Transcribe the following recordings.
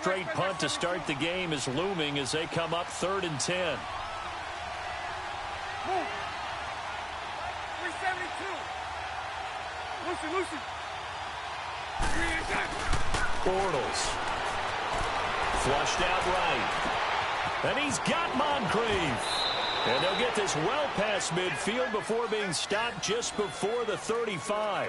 straight punt to start the game is looming as they come up 3rd and 10. Move. 372. Lucy. Bortles. Flushed out right. And he's got Moncrief. And they'll get this well past midfield before being stopped just before the 35.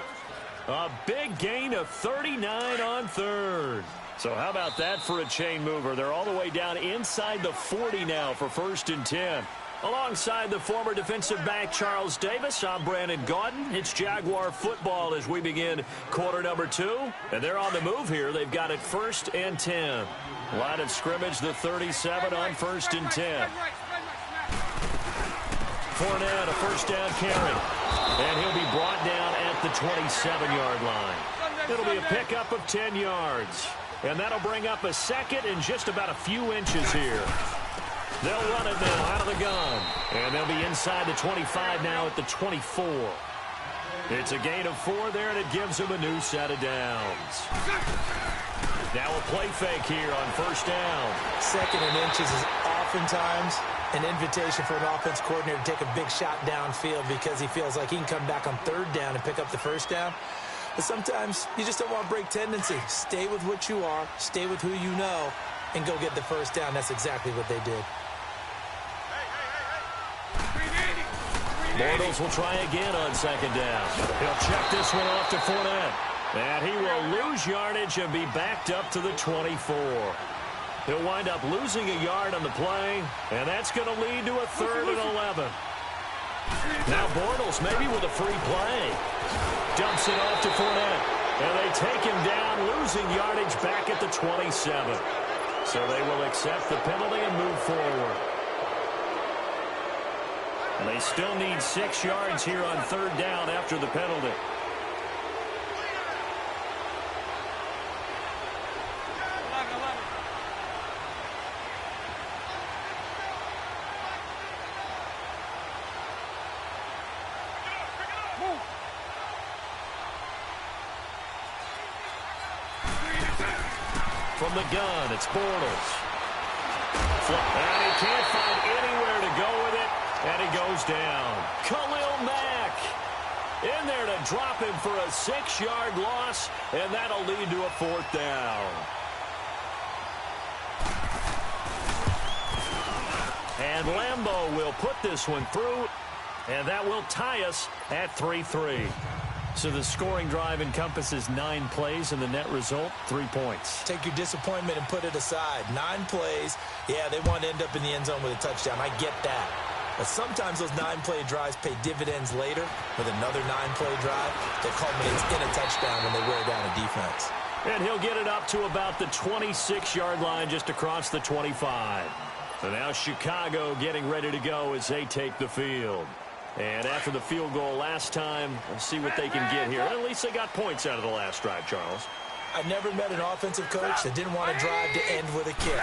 A big gain of 39 on 3rd. So how about that for a chain mover? They're all the way down inside the 40 now for 1st and 10. Alongside the former defensive back Charles Davis, I'm Brandon Gaudin. It's Jaguar football as we begin quarter number 2. And they're on the move here. They've got it 1st and 10. Line of scrimmage, the 37 on 1st and 10. Fournette, a 1st down carry. And he'll be brought down at the 27-yard line. It'll be a pickup of 10 yards. And that'll bring up a 2nd and just about a few inches here. They'll run it now out of the gun. And they'll be inside the 25 now at the 24. It's a gain of 4 there, and it gives them a new set of downs. Now a play fake here on 1st down. 2nd and inches is oftentimes an invitation for an offense coordinator to take a big shot downfield because he feels like he can come back on 3rd down and pick up the 1st down. But sometimes you just don't want to break tendency. Stay with what you are, stay with who you know, and go get the 1st down. That's exactly what they did. Bortles will try again on 2nd down. He'll check this one off to Fournette. And he will lose yardage and be backed up to the 24. He'll wind up losing a yard on the play, and that's going to lead to a 3rd and 11. Now Bortles maybe with a free play. Dumps it off to Fournette. And they take him down, losing yardage back at the 27. So they will accept the penalty and move forward. And they still need 6 yards here on 3rd down after the penalty. From the gun, it's Bortles. And he can't find anywhere to go with it, and he goes down. Khalil Mack in there to drop him for a 6-yard loss, and that'll lead to a 4th down. And Lambeau will put this one through, and that will tie us at 3-3. So the scoring drive encompasses 9 plays, and the net result, 3 points. Take your disappointment and put it aside. 9 plays. Yeah, they want to end up in the end zone with a touchdown. I get that. But sometimes those 9-play drives pay dividends later with another 9-play drive that culminates in a touchdown when they wear down a defense. And he'll get it up to about the 26-yard line just across the 25. So now Chicago getting ready to go as they take the field. And after the field goal last time, we'll see what they can get here. At least they got points out of the last drive, Charles. I never met an offensive coach that didn't want to drive to end with a kick.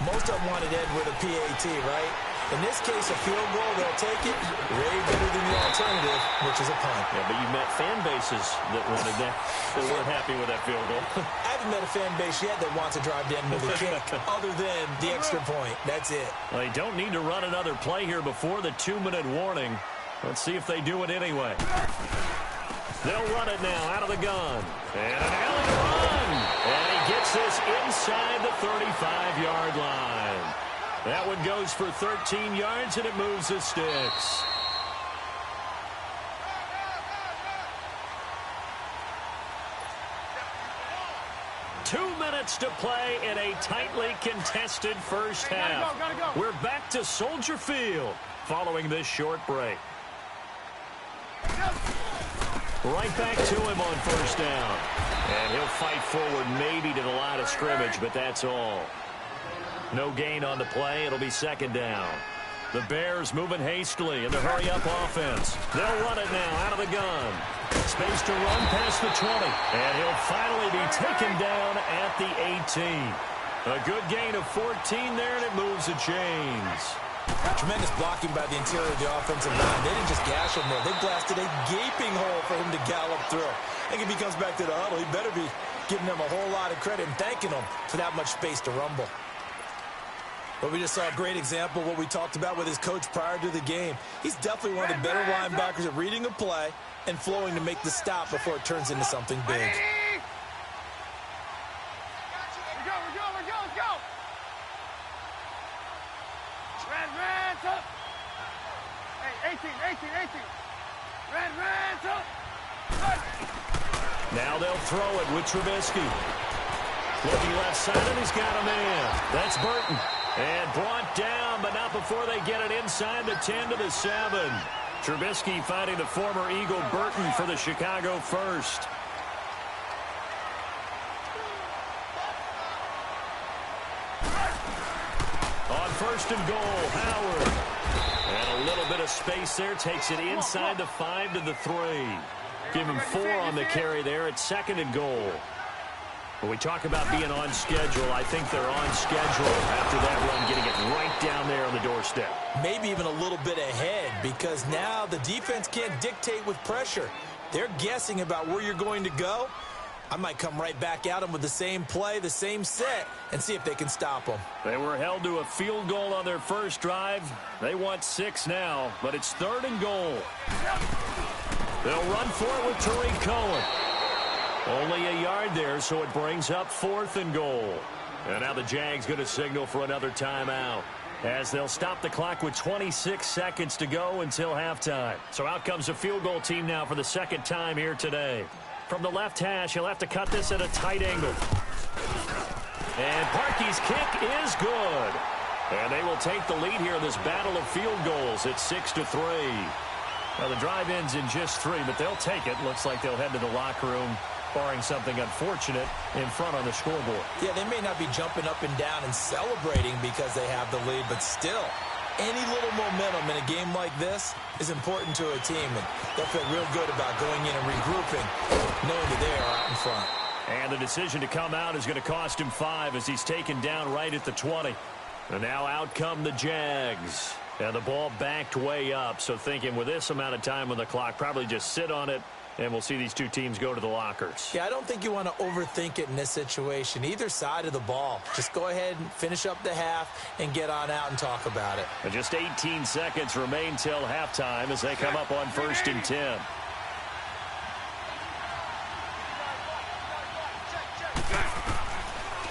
Most of them wanted to end with a PAT, right? In this case, a field goal, they'll take it way better than the alternative, which is a punt. Yeah, but you met fan bases that wanted that, that weren't happy with that field goal. I haven't met a fan base yet that wants to drive to end with a kick, other than the extra point. That's it. Well, they don't need to run another play here before the 2-minute warning. Let's see if they do it anyway. They'll run it now out of the gun. And an alley run. And he gets this inside the 35-yard line. That one goes for 13 yards, and it moves the sticks. Two minutes to play in a tightly contested first half. We're back to Soldier Field following this short break. Right back to him on 1st down. And he'll fight forward maybe to the line of scrimmage, but that's all. No gain on the play. It'll be 2nd down. The Bears moving hastily in the hurry-up offense. They'll run it now out of the gun. Space to run past the 20. And he'll finally be taken down at the 18. A good gain of 14 there, and it moves the chains. Tremendous blocking by the interior of the offensive line. They didn't just gash him there. They blasted a gaping hole for him to gallop through. I think if he comes back to the huddle, he better be giving them a whole lot of credit and thanking them for that much space to rumble. But we just saw a great example of what we talked about with his coach prior to the game. He's definitely one of the better linebackers at reading a play and flowing to make the stop before it turns into something big. Now they'll throw it with Trubisky. Looking left side, and he's got a man. That's Burton. And brought down, but not before they get it inside the 10 to the 7. Trubisky finding the former Eagle Burton for the Chicago first. On first and goal, Howard. And a little bit of space there. Takes it inside the 5 to the 3. Give him 4 on the carry there at second and goal. When we talk about being on schedule, I think they're on schedule after that run, getting it right down there on the doorstep. Maybe even a little bit ahead, because now the defense can't dictate with pressure. They're guessing about where you're going to go. I might come right back at them with the same play, the same set, and see if they can stop them. They were held to a field goal on their first drive. They want 6 now, but it's third and goal. They'll run for it with Tariq Cohen. Only a yard there, so it brings up 4th and goal. And now the Jags going to signal for another timeout, as they'll stop the clock with 26 seconds to go until halftime. So out comes the field goal team now for the second time here today. From the left hash, he'll have to cut this at a tight angle. And Parkey's kick is good. And they will take the lead here in this battle of field goals at 6-3. Now the drive ends in just 3, but they'll take it. Looks like they'll head to the locker room, barring something unfortunate in front on the scoreboard. Yeah, they may not be jumping up and down and celebrating because they have the lead, but still, any little momentum in a game like this is important to a team, and they'll feel real good about going in and regrouping, knowing that they are out in front. And the decision to come out is going to cost him 5 as he's taken down right at the 20. And now out come the Jags. And the ball backed way up, so thinking with this amount of time on the clock, probably just sit on it, and we'll see these two teams go to the lockers. Yeah, I don't think you want to overthink it in this situation, either side of the ball. Just go ahead and finish up the half and get on out and talk about it. And just 18 seconds remain till halftime as they come up on 1st and 10.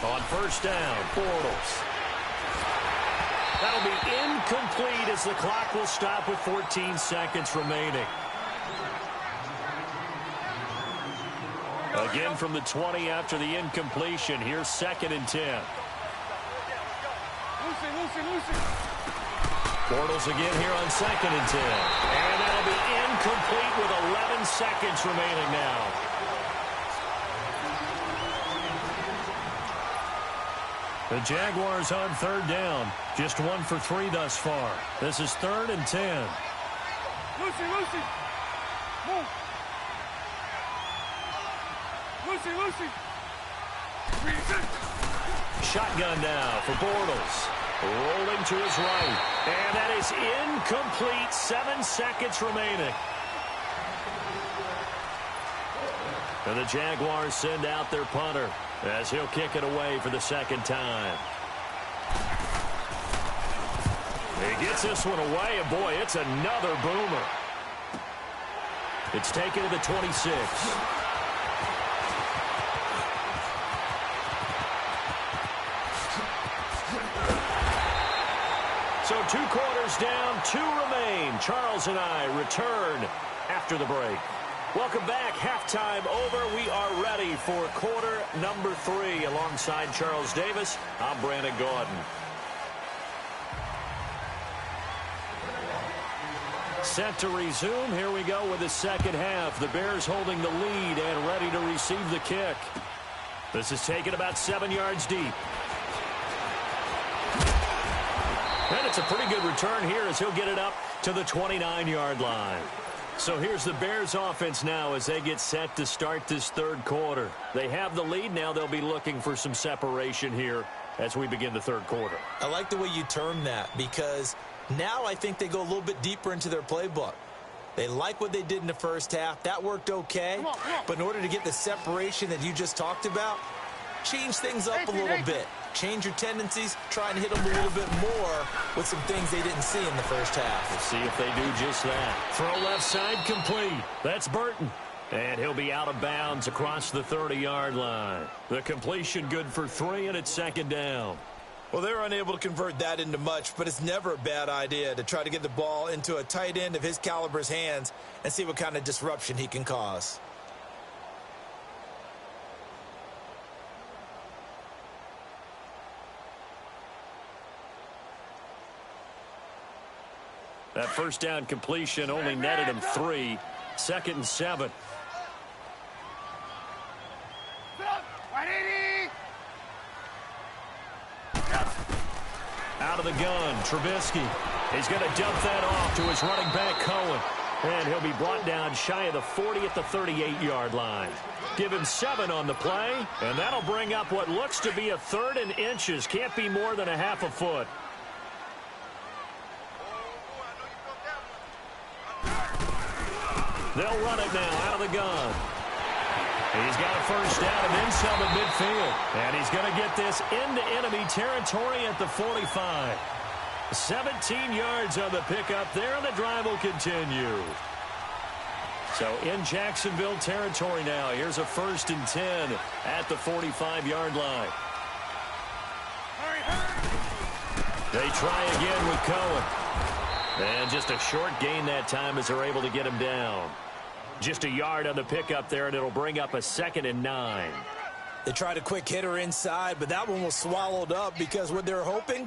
On first down, Bortles. That'll be incomplete as the clock will stop with 14 seconds remaining. Again from the 20 after the incompletion. Here's 2nd and 10. Bortles again here on 2nd and 10. And that'll be incomplete with 11 seconds remaining now. The Jaguars on 3rd down. Just 1 for 3 thus far. This is 3rd and 10. Lucy. Move. Lucy. Shotgun now for Bortles. Rolling to his right. And that is incomplete. 7 seconds remaining. And the Jaguars send out their punter as he'll kick it away for the 2nd time. He gets this one away, and boy, it's another boomer. It's taken to the 26. So 2 quarters down, 2 remain. Charles and I return after the break. Welcome back. Halftime over. We are ready for quarter number 3. Alongside Charles Davis, I'm Brandon Gaudin. Set to resume. Here we go with the second half. The Bears holding the lead and ready to receive the kick. This is taken about 7 yards deep. And it's a pretty good return here as he'll get it up to the 29-yard line. So here's the Bears offense now as they get set to start this 3rd quarter. They have the lead. Now they'll be looking for some separation here as we begin the 3rd quarter. I like the way you term that, because now I think they go a little bit deeper into their playbook. They like what they did in the first half. That worked okay. But in order to get the separation that you just talked about, change things up a little bit. Change your tendencies. Try and hit them a little bit more with some things they didn't see in the first half. We'll see if they do just that. Throw left side complete. That's Burton. And he'll be out of bounds across the 30-yard line. The completion good for 3, and it's second down. Well, they're unable to convert that into much, but it's never a bad idea to try to get the ball into a tight end of his caliber's hands and see what kind of disruption he can cause. That first down completion only netted him 3. 2nd and 7. Out of the gun, Trubisky. He's going to dump that off to his running back, Cohen. And he'll be brought down shy of the 40 at the 38-yard line. Give him 7 on the play, and that'll bring up what looks to be a 3rd and inches. Can't be more than a half a foot. They'll run it now out of the gun. He's got a first down and then some at midfield. And he's going to get this into enemy territory at the 45. 17 yards on the pickup there, and the drive will continue. So in Jacksonville territory now. Here's a 1st and 10 at the 45-yard line. They try again with Cohen. And just a short gain that time as they're able to get him down. Just a yard on the pickup there, and it'll bring up a 2nd and 9. They tried a quick hitter inside, but that one was swallowed up because what they're hoping,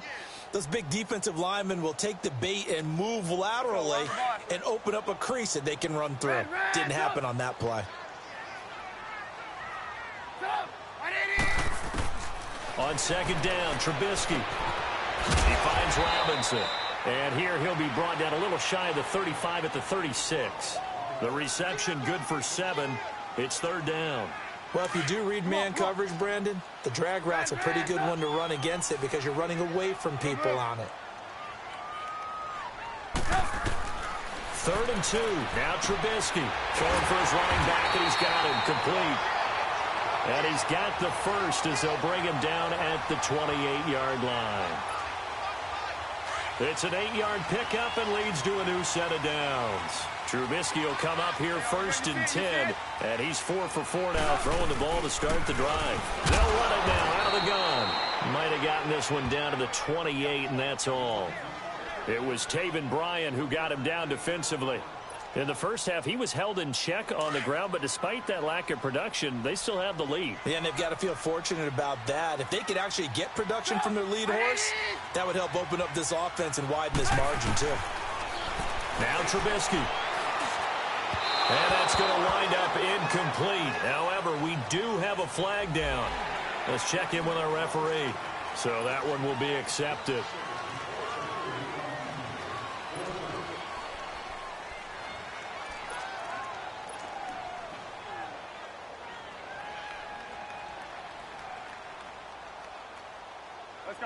those big defensive linemen will take the bait and move laterally and open up a crease that they can run through. Didn't happen on that play. On 2nd down, Trubisky. He finds Robinson. And here he'll be brought down a little shy of the 35 at the 36. The reception good for 7. It's 3rd down. Well, if you do read man coverage, Brandon, the drag route's a pretty good one to run against it because you're running away from people on it. 3rd and 2. Now Trubisky throwing for his running back, and he's got him complete. And he's got the first as they'll bring him down at the 28-yard line. It's an 8-yard pickup and leads to a new set of downs. Trubisky will come up here 1st and 10, and he's 4 for 4 now, throwing the ball to start the drive. They'll run it now out of the gun. Might have gotten this one down to the 28, and that's all. It was Taven Bryan who got him down defensively. In the first half, he was held in check on the ground, but despite that lack of production, they still have the lead. Yeah, and they've got to feel fortunate about that. If they could actually get production from their lead horse, that would help open up this offense and widen this margin, too. Now Trubisky. And that's going to wind up incomplete. However, we do have a flag down. Let's check in with our referee. So that one will be accepted.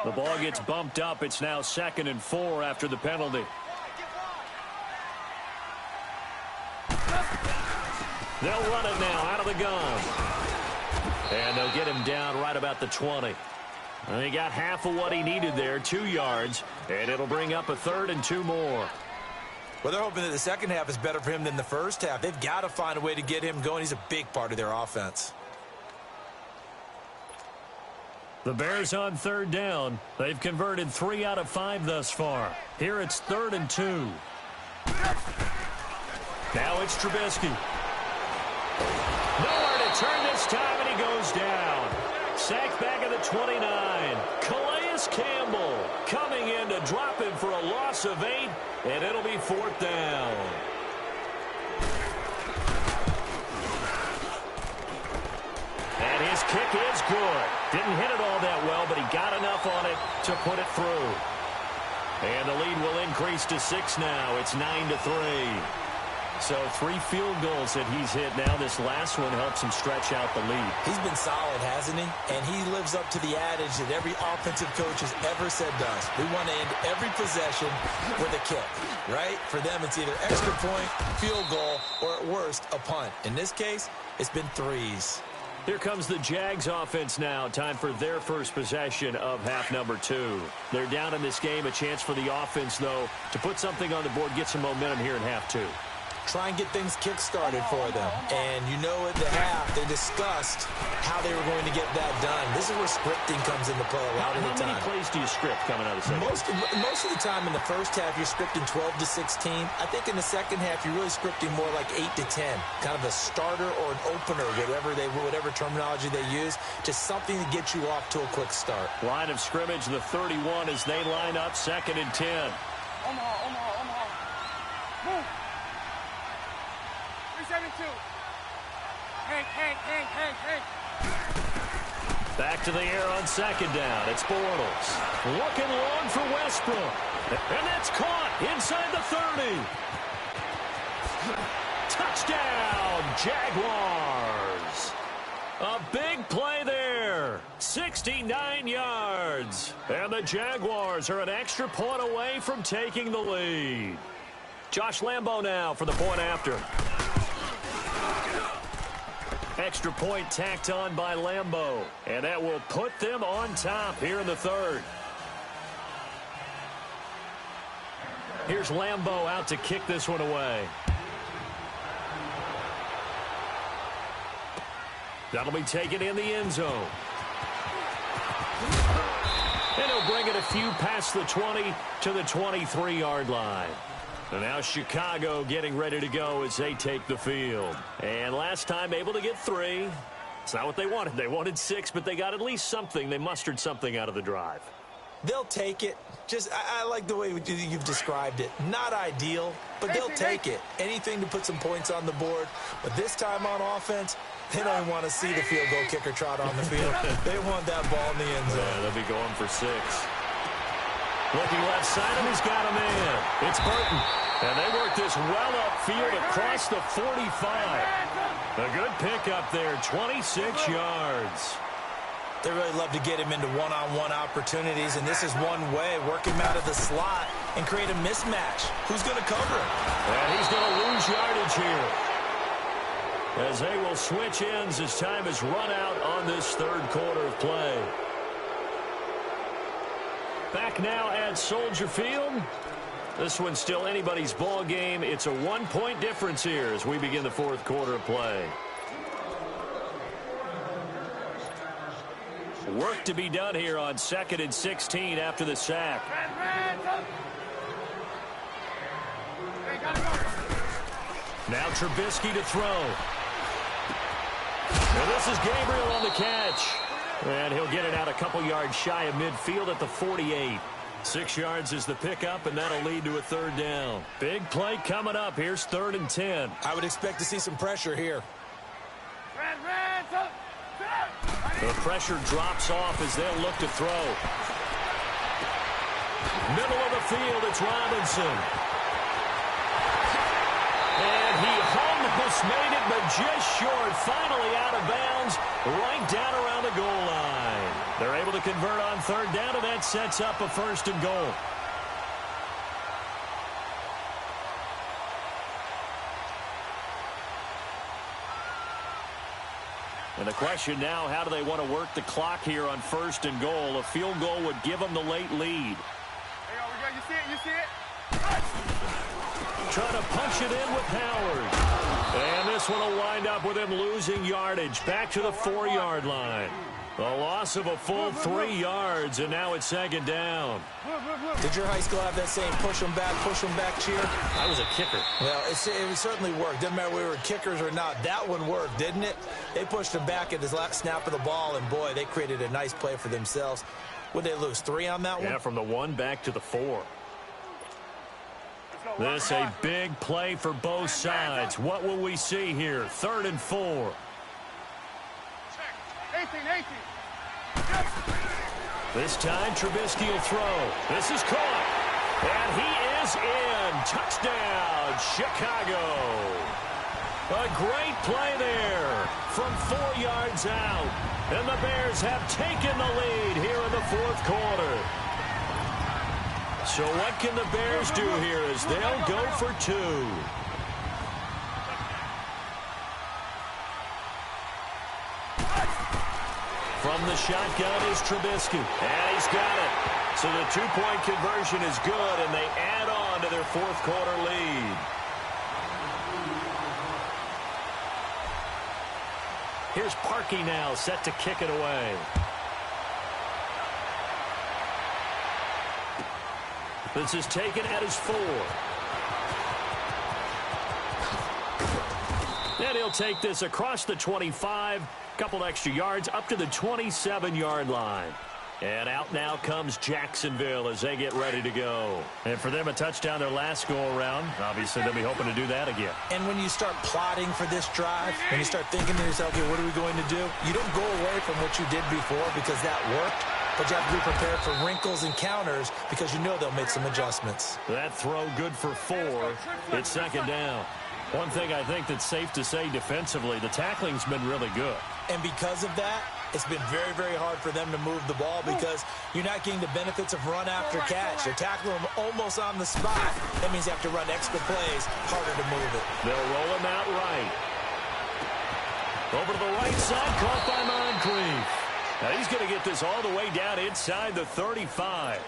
The ball gets bumped up. It's now 2nd and 4 after the penalty. They'll run it now out of the gun. And they'll get him down right about the 20. And he got half of what he needed there, 2 yards. And it'll bring up a 3rd and 2 more. Well, they're hoping that the second half is better for him than the first half. They've got to find a way to get him going. He's a big part of their offense. The Bears on 3rd down. They've converted 3 out of 5 thus far. Here it's 3rd and 2. Now it's Trubisky. Nowhere to turn this time, and he goes down. Sacked back at the 29. Calais Campbell coming in to drop him for a loss of 8, and it'll be 4th down. And his kick is good. Didn't hit it all that well, but he got enough on it to put it through. And the lead will increase to 6 now. It's 9-3. So 3 field goals that he's hit now. This last one helps him stretch out the lead. He's been solid, hasn't he? And he lives up to the adage that every offensive coach has ever said to us. We want to end every possession with a kick, right? For them, it's either extra point, field goal, or at worst, a punt. In this case, it's been threes. Here comes the Jags offense now. Time for their first possession of half number 2. They're down in this game. A chance for the offense, though, to put something on the board, get some momentum here in half 2. Try and get things kick-started for them. And you know at the half, they discussed how they were going to get that done. This is where scripting comes into play a lot of the time. How many plays do you script coming out of the second? Most of the time in the first half, you're scripting 12 to 16. I think in the second half, you're really scripting more like 8 to 10. Kind of a starter or an opener, whatever terminology they use. Just something to get you off to a quick start. Line of scrimmage, the 31 as they line up, 2nd and 10. Omaha. Move. 372. Hank. Back to the air on 2nd down. It's Bortles. Looking long for Westbrook. And that's caught inside the 30. Touchdown, Jaguars. A big play there. 69 yards. And the Jaguars are an extra point away from taking the lead. Josh Lambo now for the point after. Extra point tacked on by Lambo. And that will put them on top here in the 3rd. Here's Lambo out to kick this one away. That'll be taken in the end zone. And he'll bring it a few past the 20 to the 23-yard line. And now Chicago getting ready to go as they take the field. And last time able to get 3. It's not what they wanted. They wanted 6, but they got at least something. They mustered something out of the drive. They'll take it. I like the way you've described it. Not ideal, but they'll take it. Anything to put some points on the board. But this time on offense, they don't want to see the field goal kicker trot on the field. They want that ball in the end zone. Yeah, they'll be going for 6. Looking left side, and he's got a man. It's Burton. And they work this well upfield across the 45. A good pickup there, 26 yards. They really love to get him into one-on-one opportunities, and this is one way. Work him out of the slot and create a mismatch. Who's going to cover him? And he's going to lose yardage here, as they will switch ends as time is run out on this 3rd quarter of play. Back now at Soldier Field. This one's still anybody's ball game. It's a 1-point difference here as we begin the 4th quarter of play. Work to be done here on 2nd and 16 after the sack. Now Trubisky to throw. And this is Gabriel on the catch. And he'll get it out a couple yards shy of midfield at the 48. 6 yards is the pickup, and that'll lead to a 3rd down. Big play coming up. Here's 3rd and 10. I would expect to see some pressure here. The pressure drops off as they'll look to throw. Middle of the field, it's Robinson. And he almost made it, but just short. Finally out of bounds, right down around the goal line. They're able to convert on 3rd down, and that sets up a 1st and goal. And the question now, how do they want to work the clock here on 1st and goal? A field goal would give them the late lead. You see it? Trying to punch it in with Howard. And this one will wind up with him losing yardage. Back to the 4-yard line. A loss of a full 3 yards, and now it's 2nd down. Did your high school have that same push them back cheer? I was a kicker. Well, it certainly worked. Didn't matter whether we were kickers or not. That one worked, didn't it? They pushed him back at the last snap of the ball, and boy, they created a nice play for themselves. Would they lose 3 on that one? Yeah, from the 1 back to the 4. This a big play for both sides. What will we see here? 3rd and 4. 18. This time, Trubisky will throw. This is caught. And he is in. Touchdown, Chicago. A great play there from 4 yards out. And the Bears have taken the lead here in the fourth quarter. So what can the Bears do here as they'll go for 2? From the shotgun is Trubisky. And he's got it. So the 2-point conversion is good, and they add on to their fourth quarter lead. Here's Parkey now, set to kick it away. This is taken at his 4. And he'll take this across the 25, couple extra yards up to the 27-yard line. And out now comes Jacksonville as they get ready to go. And for them, a touchdown their last go-around. Obviously, they'll be hoping to do that again. And when you start plotting for this drive, when you start thinking to yourself, okay, what are we going to do? You don't go away from what you did before because that worked. But you have to be prepared for wrinkles and counters because you know they'll make some adjustments. That throw good for 4. It's second down. One thing I think that's safe to say defensively, the tackling's been really good. And because of that, it's been very, very hard for them to move the ball because you're not getting the benefits of run after catch. They're tackling them almost on the spot. That means you have to run extra plays, harder to move it. They'll roll him out right. Over to the right side, caught by Moncrief. Now he's going to get this all the way down inside the 35.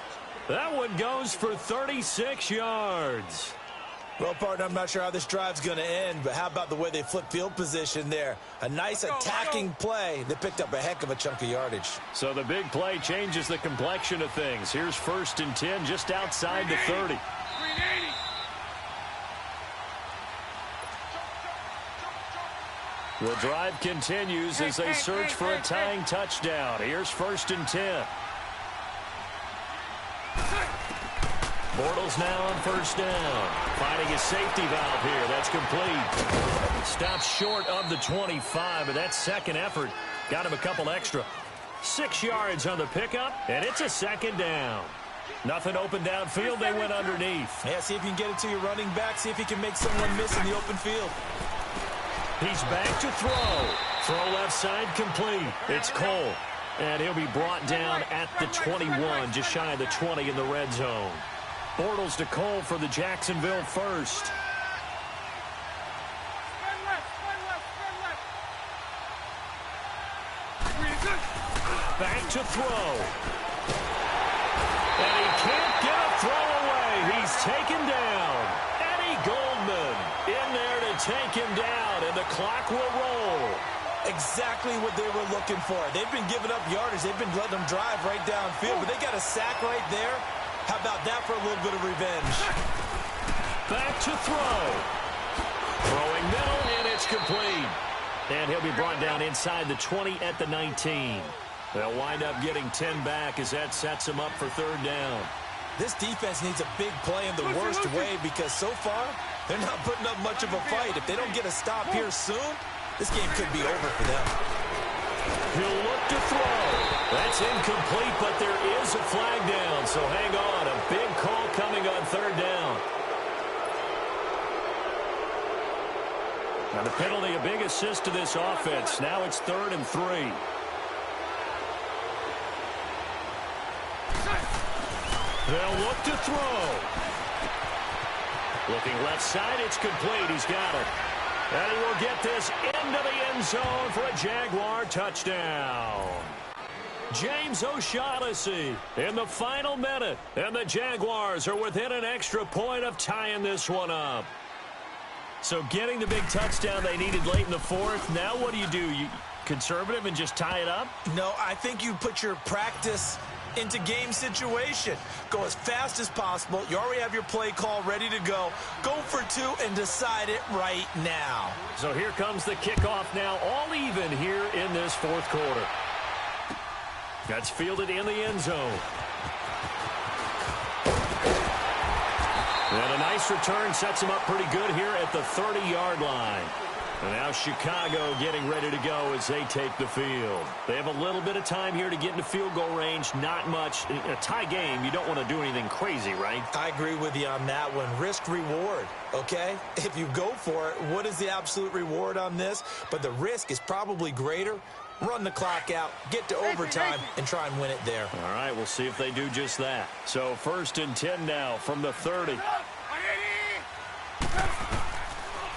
That one goes for 36 yards. Well, partner, I'm not sure how this drive's going to end, but how about the way they flip field position there? A nice attacking play. They picked up a heck of a chunk of yardage. So the big play changes the complexion of things. Here's 1st and 10 just outside the 30. The drive continues as they search for a tying touchdown. Here's 1st and 10. Bortles now on 1st down. Finding his safety valve here. That's complete. Stops short of the 25, but that second effort got him a couple extra. 6 yards on the pickup, and it's a second down. Nothing open downfield. They went underneath. Yeah, see if you can get it to your running back. See if you can make someone miss in the open field. He's back to throw. Throw left side complete. It's Cole. And he'll be brought down at the 21, just shy of the 20 in the red zone. Bortles to Cole for the Jacksonville first. Back to throw. And he can't get a throw away. He's taken down. Eddie Goldman in there to take him down, and the clock will roll. Exactly what they were looking for. They've been giving up yardage. They've been letting them drive right downfield, but they got a sack right there. How about that for a little bit of revenge? Back to throw. Throwing middle, and it's complete. And he'll be brought down inside the 20 at the 19. They'll wind up getting 10 back as that sets them up for 3rd down. This defense needs a big play in the worst way because so far, they're not putting up much of a fight. If they don't get a stop here soon, this game could be over for them. He'll look to throw. That's incomplete, but there is a flag down, so hang on. A big call coming on 3rd down. Now the penalty, a big assist to this offense. Now it's 3rd and 3. They'll look to throw. Looking left side, it's complete. He's got it. And he will get this into the end zone for a Jaguar touchdown. James O'Shaughnessy in the final minute. And the Jaguars are within an extra point of tying this one up. So getting the big touchdown they needed late in the 4th. Now what do? You conservative and just tie it up? No, I think you put your practice into game situation. Go as fast as possible. You already have your play call ready to go. Go for 2 and decide it right now. So here comes the kickoff now, all even here in this 4th quarter. That's fielded in the end zone. And a nice return sets him up pretty good here at the 30-yard line. And now Chicago getting ready to go as they take the field. They have a little bit of time here to get into field goal range. Not much. In a tie game, you don't want to do anything crazy, right? I agree with you on that one. Risk reward, okay? If you go for it, what is the absolute reward on this? But the risk is probably greater. Run the clock out, get to overtime, and try and win it there. All right, we'll see if they do just that. So 1st and 10 now from the 30.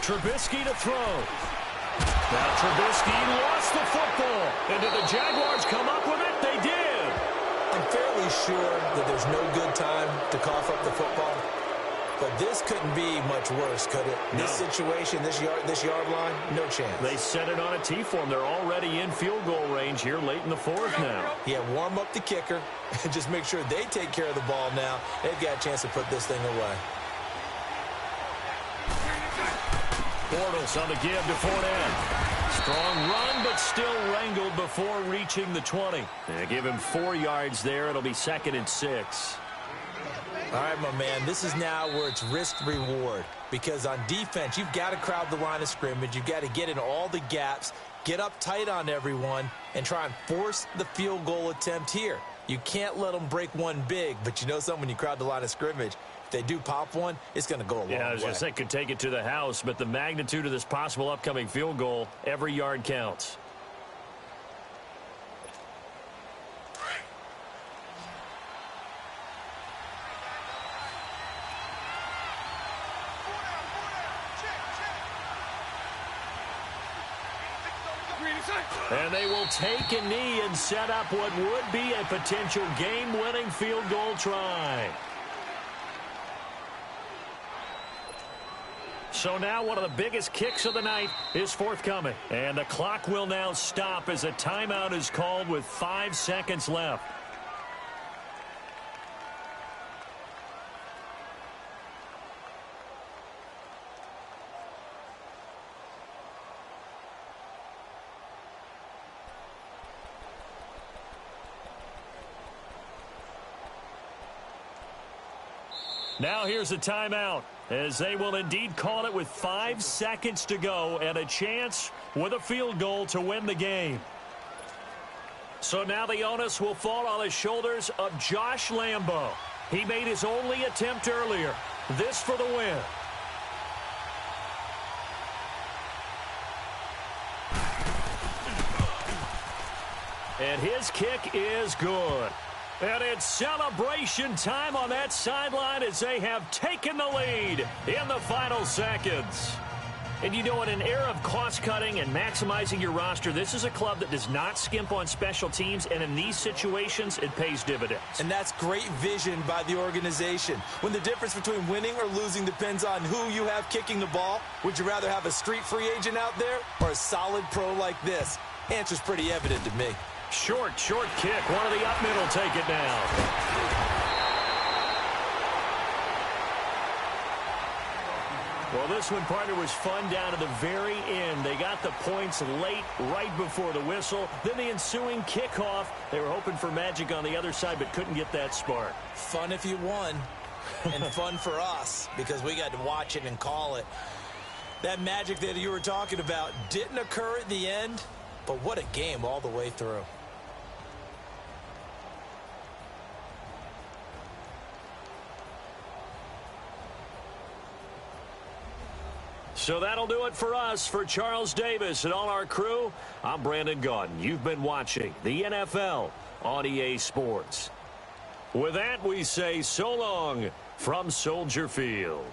Trubisky to throw. Now Trubisky lost the football. And did the Jaguars come up with it? They did. I'm fairly sure that there's no good time to cough up the football. But this couldn't be much worse, could it? No. This situation, this yard line, no chance. They set it on a T for him. They're already in field goal range here late in the 4th now. Yeah, warm up the kicker and just make sure they take care of the ball now. They've got a chance to put this thing away. Bortles on the give to Fournette. Strong run, but still wrangled before reaching the 20. They give him 4 yards there. It'll be 2nd and 6. All right, my man, this is now where it's risk-reward. Because on defense, you've got to crowd the line of scrimmage. You've got to get in all the gaps, get up tight on everyone, and try and force the field goal attempt here. You can't let them break one big, but you know something, when you crowd the line of scrimmage, if they do pop one, it's going to go a long way. Yeah, I was going to say, could take it to the house, but the magnitude of this possible upcoming field goal, every yard counts. And they will take a knee and set up what would be a potential game-winning field goal try. So now one of the biggest kicks of the night is forthcoming. And the clock will now stop as a timeout is called with 5 seconds left. Now here's a timeout, as they will indeed call it with 5 seconds to go and a chance with a field goal to win the game. So now the onus will fall on the shoulders of Josh Lambo. He made his only attempt earlier. This for the win. And his kick is good. And it's celebration time on that sideline as they have taken the lead in the final seconds. And you know, in an era of cost-cutting and maximizing your roster, this is a club that does not skimp on special teams, and in these situations, it pays dividends. And that's great vision by the organization. When the difference between winning or losing depends on who you have kicking the ball, would you rather have a street free agent out there or a solid pro like this? Answer's pretty evident to me. Short kick. One of the up middle take it down. Well, this one, partner, was fun down to the very end. They got the points late, right before the whistle. Then the ensuing kickoff. They were hoping for magic on the other side, but couldn't get that spark. Fun if you won, and fun for us, because we got to watch it and call it. That magic that you were talking about didn't occur at the end, but what a game all the way through. So that'll do it for us. For Charles Davis and all our crew, I'm Brandon Gaudin. You've been watching the NFL on EA Sports. With that, we say so long from Soldier Field.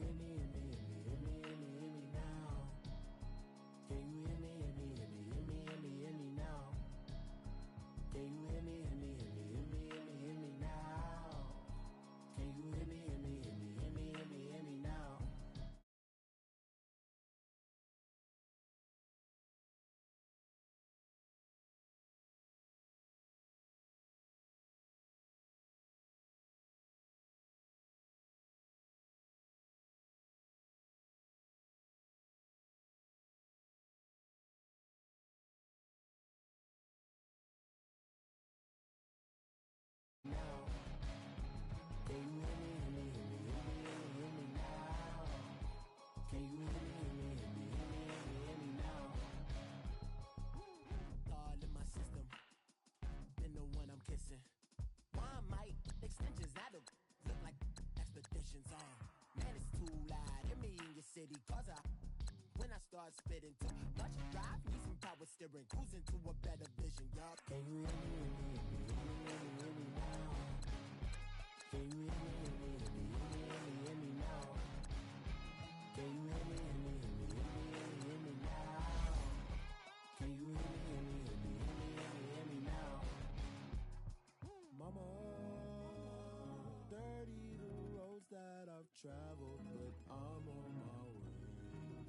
hear me, hear me, hear me, hear me, hear me, hear me now? Can you hear me, hear me, hear me, hear me, hear me, hear me now? Can you hear me, hear me, hear me, hear me, hear me, hear me now? Can you hear me, hear me, hear me, hear me, hear me, hear me now? Now, can you hear me, hear me, hear me, hear me, hear me, hear me now? Can you hear me, hear me, hear me, hear me, hear me, hear me now? All in my system, been the one I'm kissing. One mic extensions that'll look like expeditions on. Man, it's too loud. Hear me in your city, cause when I start spitting too much drive, need some power steering, cruising to a better vision, y'all. Can you hear me, hear me, hear me, hear me, hear me, hear me now? Can you hear me, hear me, hear me, hear me, hear me, hear me now? Can you hear me, hear me, hear me, hear me, hear me, hear me now? Can you hear me, hear me, hear me, hear me, hear me, hear me now? Mama, dirty the roads that I've traveled, but I'm on my way.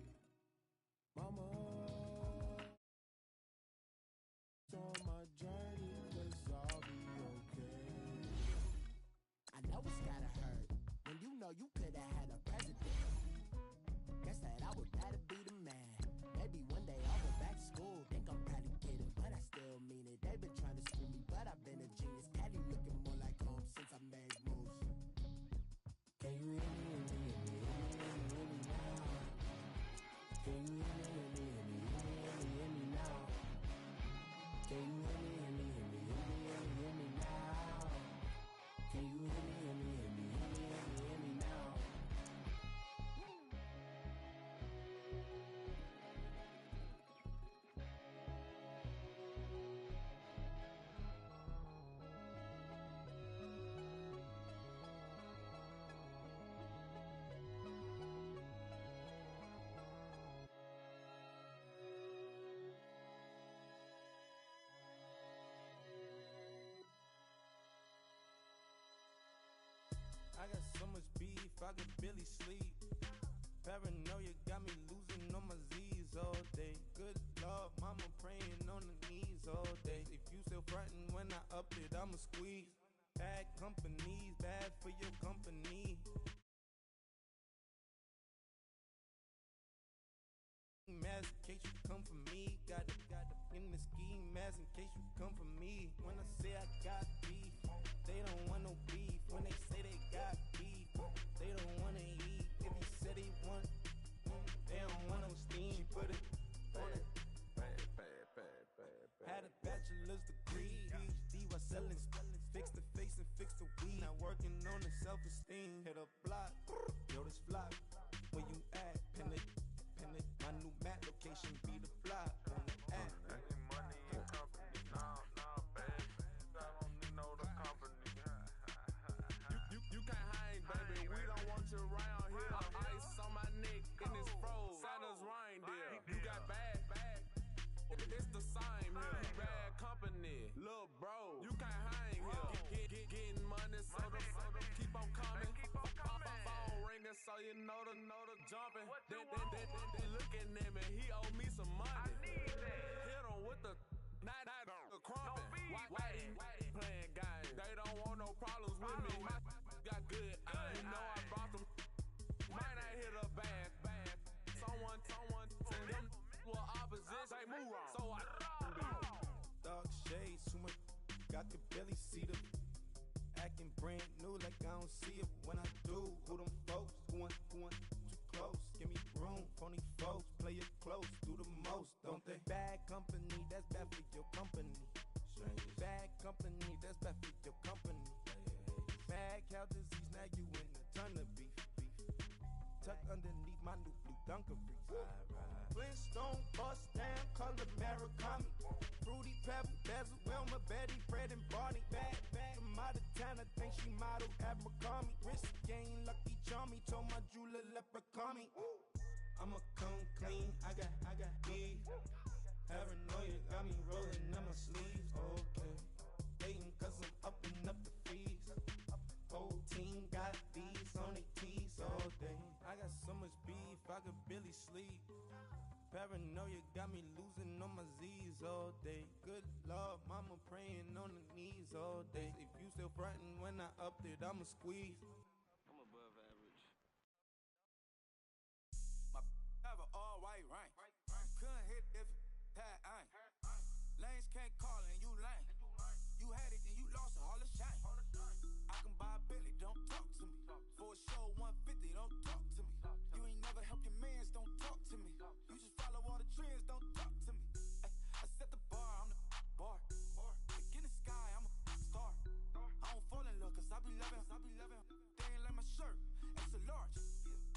Mama, on my journey, 'cause I'll be okay. I know it's gotta hurt when you know you could've had a president. Guess that I would rather be the man. Maybe one day I'll go back to school. Think I'm probably kidding, but I still mean it. They've been trying to school me, but I've been a genius. Caddy looking more like home since I made moves. Can you hear me, hear me, hear me, hear me, hear me now? Can you hear me, hear me, hear me, hear me, hear me, hear me now? Can you hear me, hear me, hear me, hear me, hear me, hear me now? Can you hear me, hear me, hear me, hear me, hear me, hear me now? I got so much beef, I could barely sleep. Paranoia got me losing on my Z's all day. Good Lord, mama praying on the knees all day. If you still frontin' when I up it, I'ma squeeze. Bad companies, bad for your company. Mask in case you come for me. Got in the ski mask in case you come for me. When I say I got beef, they don't want no beef. When they say they got beef, they don't wanna eat. If you said they want, they don't want no steam. She put it on it. Had a bachelor's degree, PhD while selling. Fix the face and fix the weed. Now working on the self-esteem. Hit a block, yo this flop. Where you at? Pin it. My new map location be the fly on the app. Any money in company, nah, baby. I don't need no the company. You can't hang, baby. We don't want you around here. Ice on my neck in this froze. Santa's reindeer. You got bad. It's the same here. You bad company, little bro. You can't hang here. Getting money, so the keep on coming. Phone ringing, so you know the jumping. They looking at me. He owe me some money. Hit him with the night the crumping. Why playing games? They don't want no problems with me. My got good. You know I brought them. Might not hit a bad. Someone send them with opposition. They move wrong. So I dark shades, too much. I could barely see them. Acting brand new like I don't see it when I do. Who them folks? Going too close. Give me room, phony folks. Play it close, do the most, don't they? Bad company, that's bad for your company. Bad company, that's bad for your company. Mad cow disease, now you in a ton of beef. Tuck underneath my new blue Dunkaroos. Flintstone, bust down, color Murakami. Fruity Pebble, Basil, Wilma, Betty, Fred, and Barney. Bad from out of town, I think she modeled at McCarmy. Wrist game, lucky charmy, told my jeweler, let clean, I got beef. Paranoia got me rolling up my sleeves, okay. Hating cause I'm upping up the fees. Whole team got these on their tees all day. I got so much beef, I could barely sleep. Paranoia got me losing on my Z's all day. Good Lord, mama praying on the knees all day. If you still frontin' when I upped it, I'ma squeeze. I'm above average. My have an all-white rank. Couldn't hit if had ain't. Lanes can't call and you lame. You had it and you lost it, all the shame. I can buy a Billy, don't talk to me. For a show 150, don't talk to me. You ain't never help your mans, don't talk to me. You just follow all the trends, don't talk to me. I set the bar, I'm the bar. Like in the sky, I'm a star. I don't fall in love cause I be loving. They ain't like my shirt, extra large.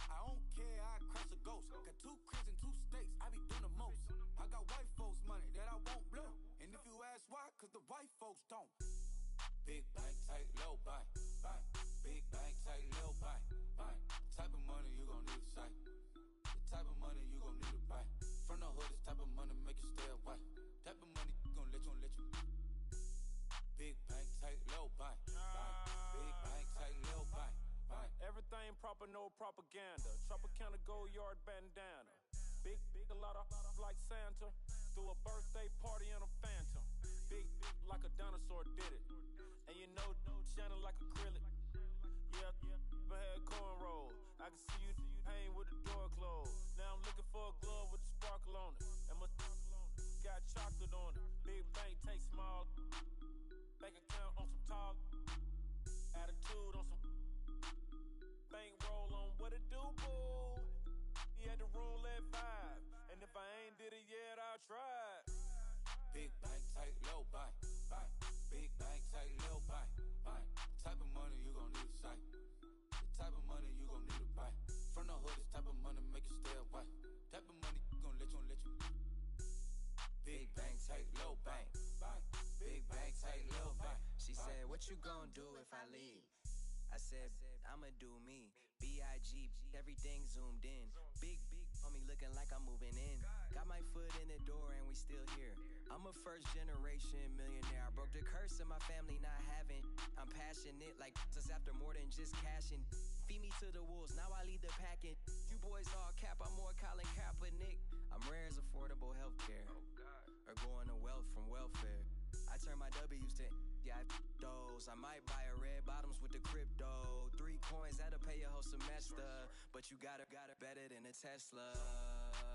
I don't care, I crash a ghost. Got 2 cribs and 2 states, I be doing the most. I got white folks money that I won't blow. And if you ask why, cause the white folks don't. Big bank, tight, low bank. Big bank, tight, low bank. Type of money you gon' need to sight. The type of money you gon' need to buy. From the hood, this type of money make you stay away. Type of money gon' let you. Big bank, tight, low bank. Big bank, tight, low bank. Everything proper, no propaganda. Tropicana gold yard bandana. Big, a lot of like Santa. Threw a birthday party in a phantom. Big like a dinosaur did it. And you know, shining like acrylic. Yeah, but had cornrows. I can see you hang with the door closed. Now I'm looking for a glove with a sparkle on it. And my got chocolate on it. Big bank, take small. Bank account on some tall. Attitude on some. Bank roll on what it do, boo. He had the roulette vibe. And if I ain't did it yet, I'll try. Big bank, tight, low bank. Big bank, tight, low bank. Type of money you gon' need to sight. The type of money you gon' need to buy. From the hood, this type of money make you stay away. Type of money gon' let you. Big bank, tight, low bank. Big bank, tight, low bank. She said, what you gon' do if I leave? I said, I'ma do me. B.I.G. Everything zoomed in. Big on me looking like I'm moving in. Got my foot in the door and we still here. I'm a first generation millionaire. I broke the curse of my family not having. I'm passionate like us after more than just cashing. Feed me to the wolves, now I lead the packing. You boys all cap, I'm more Colin Kaepernick. I'm rare as affordable healthcare. Or going to wealth from welfare. I turn my W's to those. I might buy a red bottoms with the crypto. 3 coins, that'll pay your whole semester. But you gotta better than a Tesla.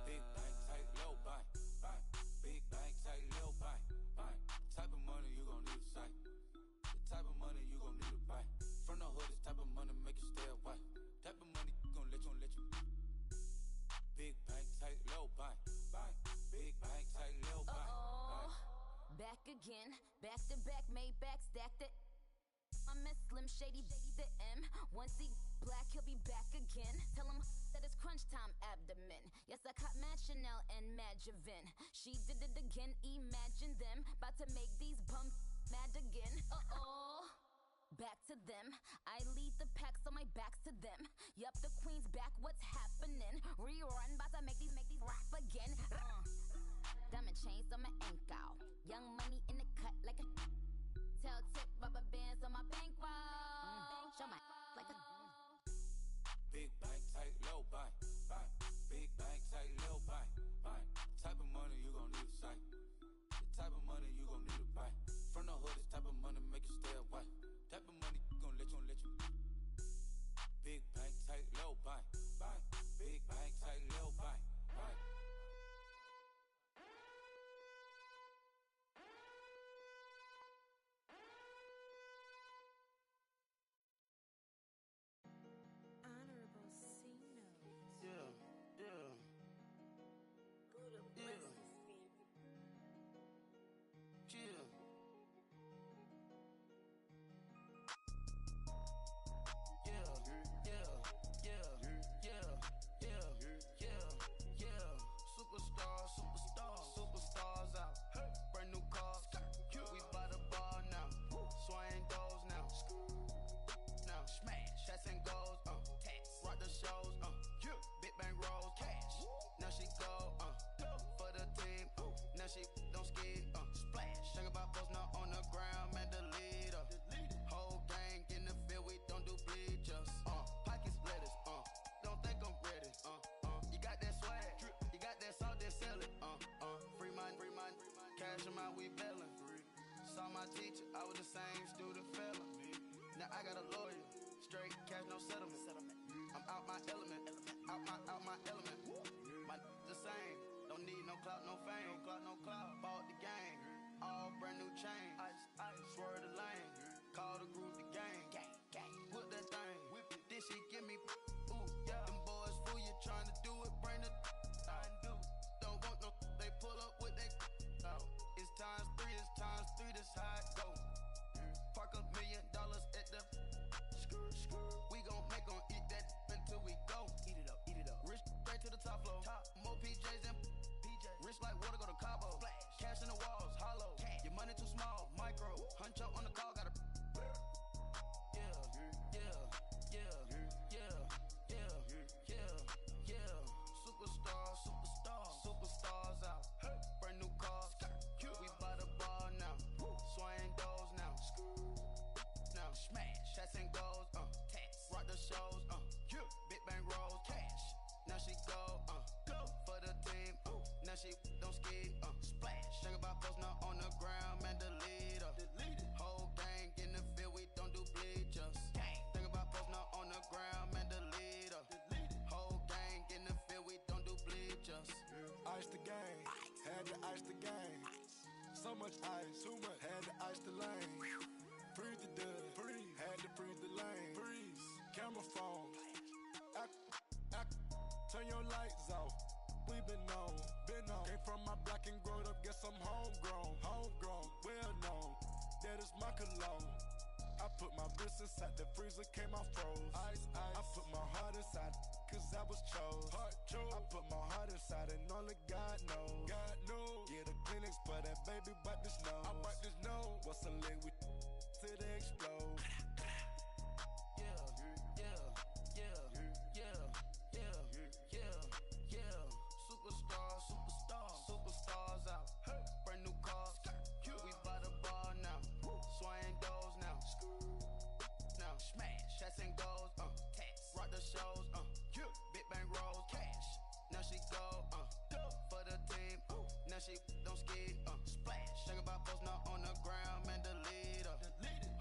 Big bank, tight, low bank. Big bank, tight, low bank. Type of money you gon' need to sight. The type of money you gon' need to buy. From the hood, this type of money make you stay away. Type of money gon' let you. Big bank, tight, low bank. Big bank, tight, low bank. Back again, back to back, made back, stacked it. I'm a Slim Shady, the M. Once he black, he'll be back again. Tell him that it's crunch time abdomen. Yes, I caught Mad Chanel and Mad Javin. She did it again, imagine them. About to make these bums mad again. Back to them. I lead the pack, so my back's to them. Yup, the queen's back, what's happening? Rerun, about to make these rap again. Diamond chains on my ankle. Young money in the cut like a tail tip, rubber bands on my bankroll. Show my like a Big bank, tight, low bank. Big bank, tight, low bank. Type of money you gon' need to sight. The type of money you gon' need to buy. From the hood, this type of money make you stay away. Type of money gon' let you. Big bank, tight, low bank. Big bank, tight, low bank. them out, we bailin'. Saw my teacher, I was the same student failing. Now I got a lawyer, straight cash, no settlement. I'm out my element, out my element. My the same, don't need no clout, no fame. Bought the game, all brand new chain. Swerve the lane, call the group the gang. Whip that thing, this shit give me ooh, yeah. Them boys fool you trying to do it, bring the don't want no, they pull up with they out. It's times three, this how it go. Park $1 million at the we gon' make 'em eat that until we go. Eat it up. Rich straight to the top floor. More PJs than rich like water, go to Cabo. Splash. Cash in the walls, hollow. Your money too small, micro. Hunch up on the call, gotta Superstars out. Brand new cars. We buy the ball now. Swing doors now. Now smash. Shots and goals. Rock the shows. Big bang rolls. Cash. Now she go. For the team. Now she don't ski. Splash. Think about posting her on the ground, man. Delete her. Whole gang in the field. We don't do bleachers. Think about posting her on the ground, man. Delete her. Whole gang in the field. We don't do bleachers. Ice the game, had to ice the game. So much ice, too much, had to ice the lane. Freeze the dud, had to freeze the lane. Freeze, camera phone. Turn your lights off. We been on. Came from my block and growed up, guess I'm homegrown, well known. That is my cologne. I put my wrist inside the freezer, came out froze. Ice. I put my heart inside, cause I was chose. I put my heart inside and only God knows. Yeah, the clinics for that baby wipe this nose. I wipe this nose. What's a leg with till they explode? Superstars out. Brand new cars. We buy the ball now. Swing doors now. Now smash. Shots and goals. Rock the shows. Big bang rolls. Cash. Now she go. For the team. Now she don't ski. Splash. Think about posting her on the ground, man. Delete her.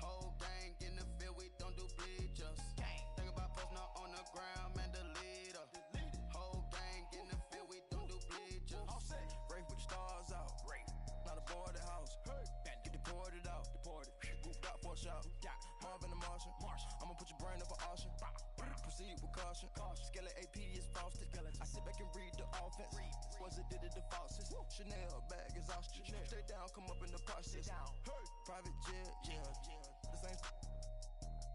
Whole gang in the field. We don't do bleachers. Think about posting her on the ground, man. Delete her. Whole gang in the field. We don't do bleachers. Race with the stars out. Not a boarded house. Get deported out. Group got for a shot. Marvin the Martian. I'ma put your brain up for auction. Proceed with caution. Skeleton AP is frosted. I sit back and read the offense. Was it did it the faucets? Chanel bag is ostrich. Stay down, come up in the process. Private jet, yeah. The same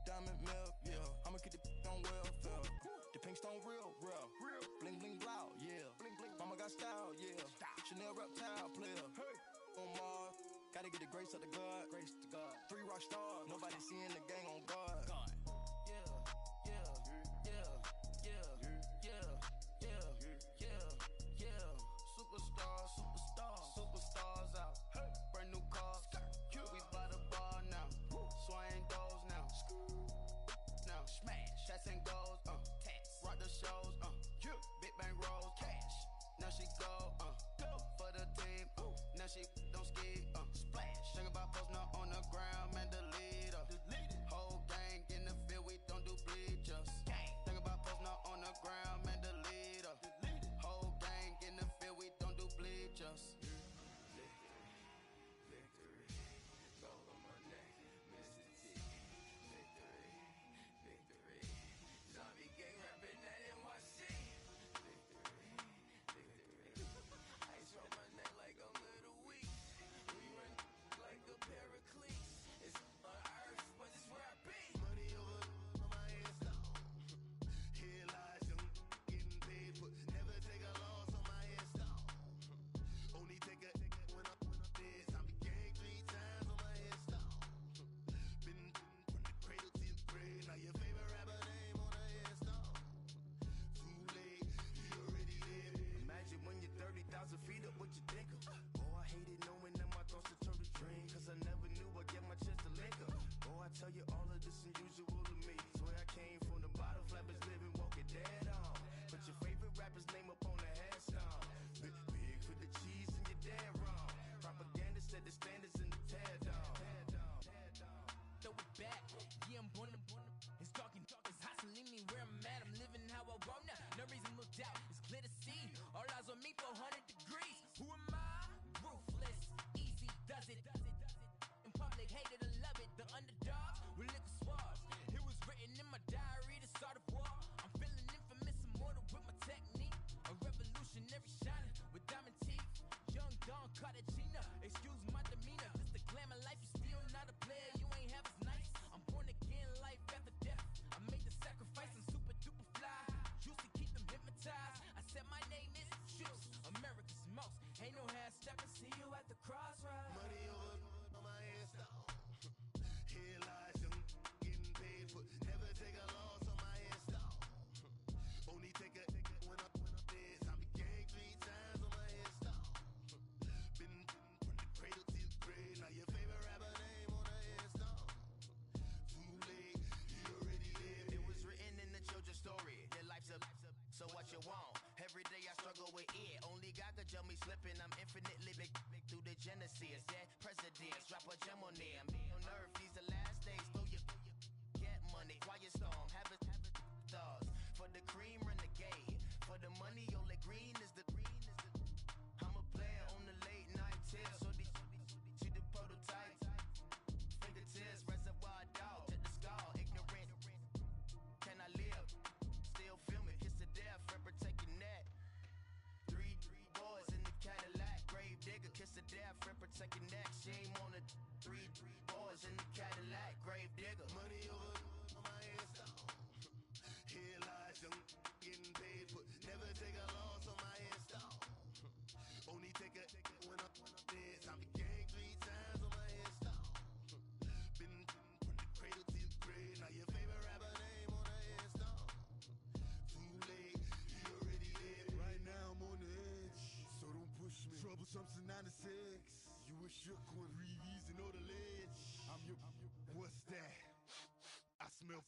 diamond milk, yeah. I'ma keep the on welfare. The pink stone real. Bling bling blow, yeah. Mama got style, yeah. Chanel reptile player. On Mars, gotta get the grace of the God. 3 rock stars, nobody seeing the gang on guard. Superstars out. Brand new cars. We buy the ball now. Swing doors now. Now smash. Shots and goals. Rock the shows. Big bang rolls. Cash. Now she go. For the team. Now she don't ski. Splash. Think about posting her on the ground, man. Delete her. Whole gang in that Gina. Excuse my demeanor. This the glamour life. You still not a player. You ain't half as nice. I'm born again, life after death. I made the sacrifice. I'm super duper fly. Juicy, keep them hypnotized. I said my name is Juice. America's most. Ain't no half stepping. See you at the crossroads. Money over on my install. Here lies young, getting paid for. Never take a loss on my install. Only take a when I'm dead. I'm the gang 3 times on my install. Been from the cradle to the grave. Now your favorite rapper name on the install. Too late, you already lived. It was written in the children's story. Their life's a so what you want? Every day I struggle with it. Only God could tell me slipping. I'm infinitely big through the genesis. Dead presidents, drop a gem on them. On earth, these the last days. Throw your get money, quiet storm. Have it stars. For the cream, renegade. For the money, only green is the green is the. I'm a player on the late night tips. So these see the prototype. Fingertips, reservoir dog. Check the skull, ignorant. Can I live? Still film it, kiss to death, rep protecting that. Three boys in the Cadillac, grave digger, kiss to death, rep protecting that. Shame on the three boys in the Cadillac, grave digger. Money over on my install. Here lies young, getting paid for. Never take a loss on my install. Only take a when I'm dead. I'm the gang 3 times on my install. Been from the cradle to the grave. Now your favorite rapper name on the install. Too late, you already lived. Right now I'm on the edge, so don't push me. Troublesome to 9 to 6. You a shook one, Reeves and know the ledge. I'm your. What's that? I smell.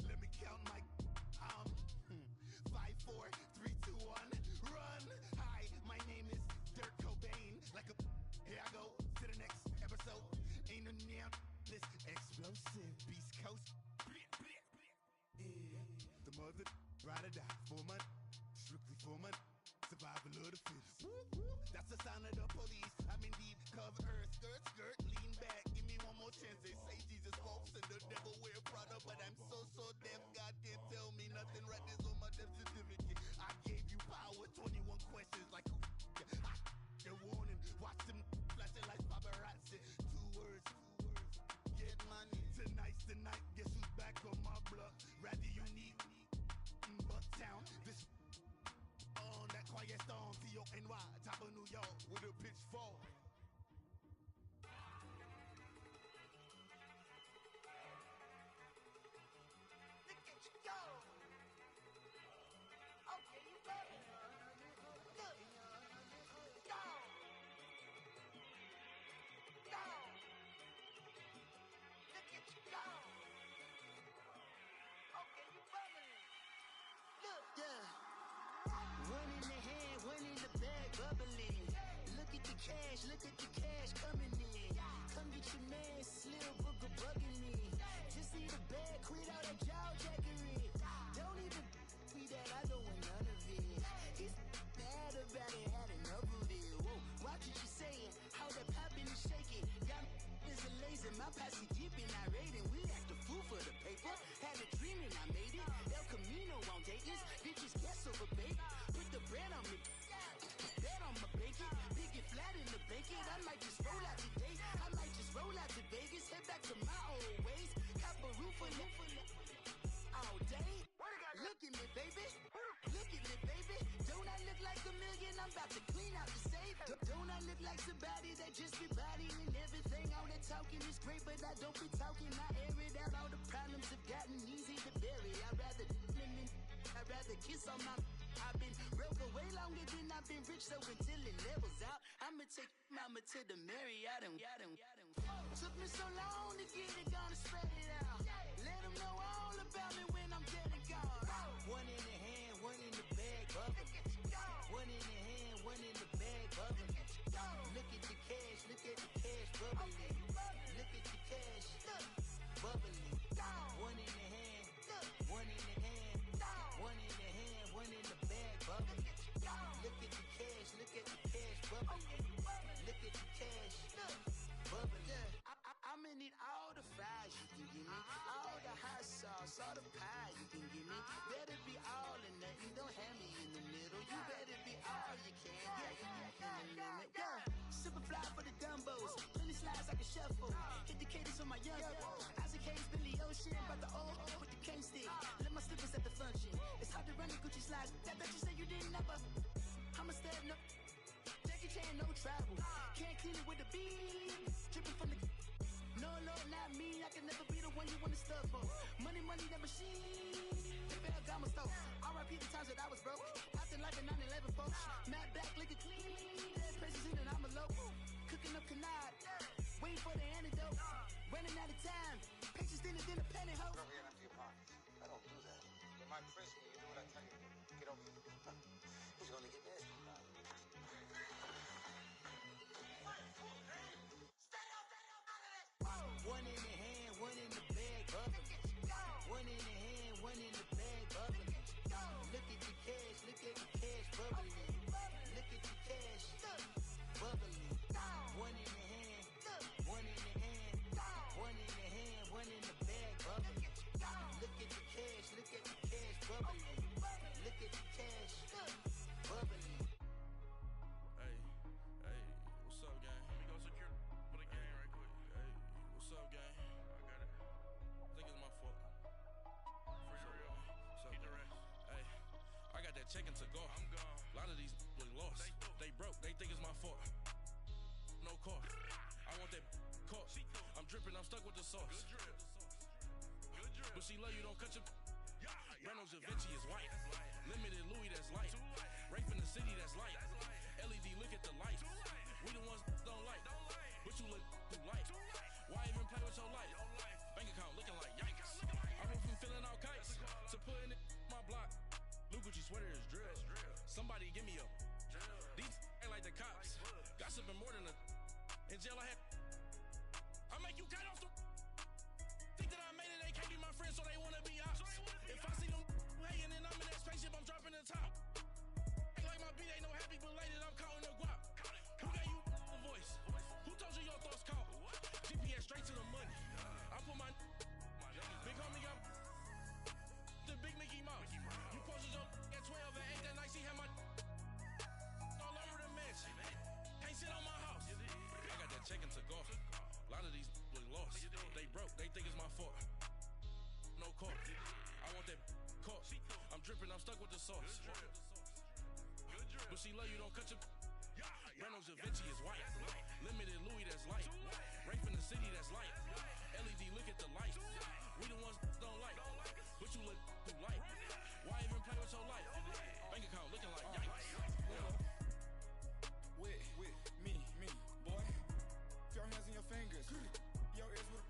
Let me count my. 5, 4, 3, 2, 1, run. Hi, my name is Dirk Cobain. Like a. Here I go to the next episode. Ain't no damn this explosive Beast Coast. Yeah. The mother ride or die for money, strictly for money. Survival of the fittest. That's the sound of the police. I'm in deep cover earth, skirt, lean back. Give me one more chance. They say Jesus walks and the devil wear Prada, but I'm so deaf. God can't tell me nothing. Right there's on my death certificate. I gave you power. 21 questions like who? They're warning. Watch them flashing like paparazzi. 2 words. Get money. Tonight's the night. Guess who's back on my block? Rather unique. Bucktown. This. On that quiet storm, T-O-N-Y, top of New York, with a pitchfork. Look at you go! Okay, you got it. Look! Go! Go! Look at you go! Okay, you bubbling. Look, yeah. One in the hand, one in the bag, bubbling. Look at the cash coming in. Come get your man, Slim Booker bugging me. Just need a bag, quit all that jaw jackery. Don't even be that, I don't want none of it. It's bad about it, had enough of it. Whoa, watch what you saying, how that poppin' and shaking. Got is a lazy, my posse dipping, I raiding. We act the fool for the paper. Had a dream and I made it. El Camino on Dayton's, bitches guess over baby. Put the bread on me, bet on my bacon. Big and flat in the bacon. I might just roll out today. I might just roll out to Vegas. Head back to my old ways. Cop a roof for all day. Look at me, baby. Look at me, baby. Don't I look like a million? I'm about to clean out the safe. Don't I look like somebody that just be bodying everything? All that talking is great, but I don't be talking. I air it out. All the problems have gotten easy to bury. I'd rather kiss on my. I've been broke way longer than I've been rich, so until it levels out, I'ma take mama to the Marriott and took me so long to get it, gonna spread it out. Let them know all about me when I'm dead and gone. One in the hand, one in the bag, bubbling. One in the hand, one in the bag, bubbling. Look at the cash, bubbling. Look at the cash, bubbling. One in the hand, one in the hand, one in the hand, one in the bag, bubbling. Look at the cash, bubbling. Look at the cash, bubbling. I'ma need all the fries you can give me, all the hot sauce, all the pie slide. That bitch you say you didn't never. I'ma step no. Jackie Chan, no travel. Can't clean it with the beat. Dripping from the. No, not me. I can never be the one you wanna stuff for. Money, that machine. Ferragamo store. R.I.P. the times that I was broke. Acting like a 9/11 folks. Matte back, looking clean. Dead presses in and I'm a local. Cooking up canard. Waiting for the antidote. Running out of time. Patience thinner than a penny hoe. Go ahead empty your pockets. I don't do that. But my Chris, when you do what I tell you to, get over here. He's gonna get nasty. One in the hand, one in the bag, bubbling. One in the hand, one in the bag, bubbling. Look at the cash, bubbling. Look at the cash, bubbling. One in the hand, one in the hand, one in the hand, one in the bag, bubbling. Look at the cash, bubbling. Look at the cash, bubbling. Hey, what's up, gang? Let me go secure for the game right quick. Hey, what's up, gang? I got it. I think it's my fault. For real. Keep the rest. Hey, I got that check-in to go. I'm gone. A lot of these was lost. They broke. They think it's my fault. No cost. I want that cost. I'm dripping. I'm stuck with the sauce. Good drip. But she love you. Don't cut your. Reynolds Da Vinci is white. Limited Louis, that's light. Rape in the city, that's light. LED, look at the lights. We the ones don't like. But you look too light. Why even play with your life? Bank account looking like yikes. I went from filling out kites to putting it in my block. Blue Gucci sweater is drill. Somebody give me a. These ain't like the cops. Gossiping more than a. In jail I had. I make you cut off the. Think that I made it, they can't be my friends, so they wanna be ops. If I see them hating and I'm in that spaceship, I'm dropping the top. Ain't like my beat ain't no happy belated, I'm counting the guap. Who gave you the voice? Who told you your thoughts count? GPS straight to the money. I put my big homie up the big Mickey Mouse. You posted your at 12 and 8 that night, she had my all over the mansion. Can't sit on my house. I got that check-in to go. A lot of these was lost. They broke. They think it's my fault. No cost. I want that cost. I'm dripping. I'm stuck with the sauce. But she love you. Don't cut your. Reynolds Da Vinci is white. Limited Louis, that's light. Rape in the city, that's light. LED, look at the lights. We the ones don't like. But you look too light. Why even play with your life? Bank account looking like yikes. With me, boy. Your hands and your fingers. Your ears with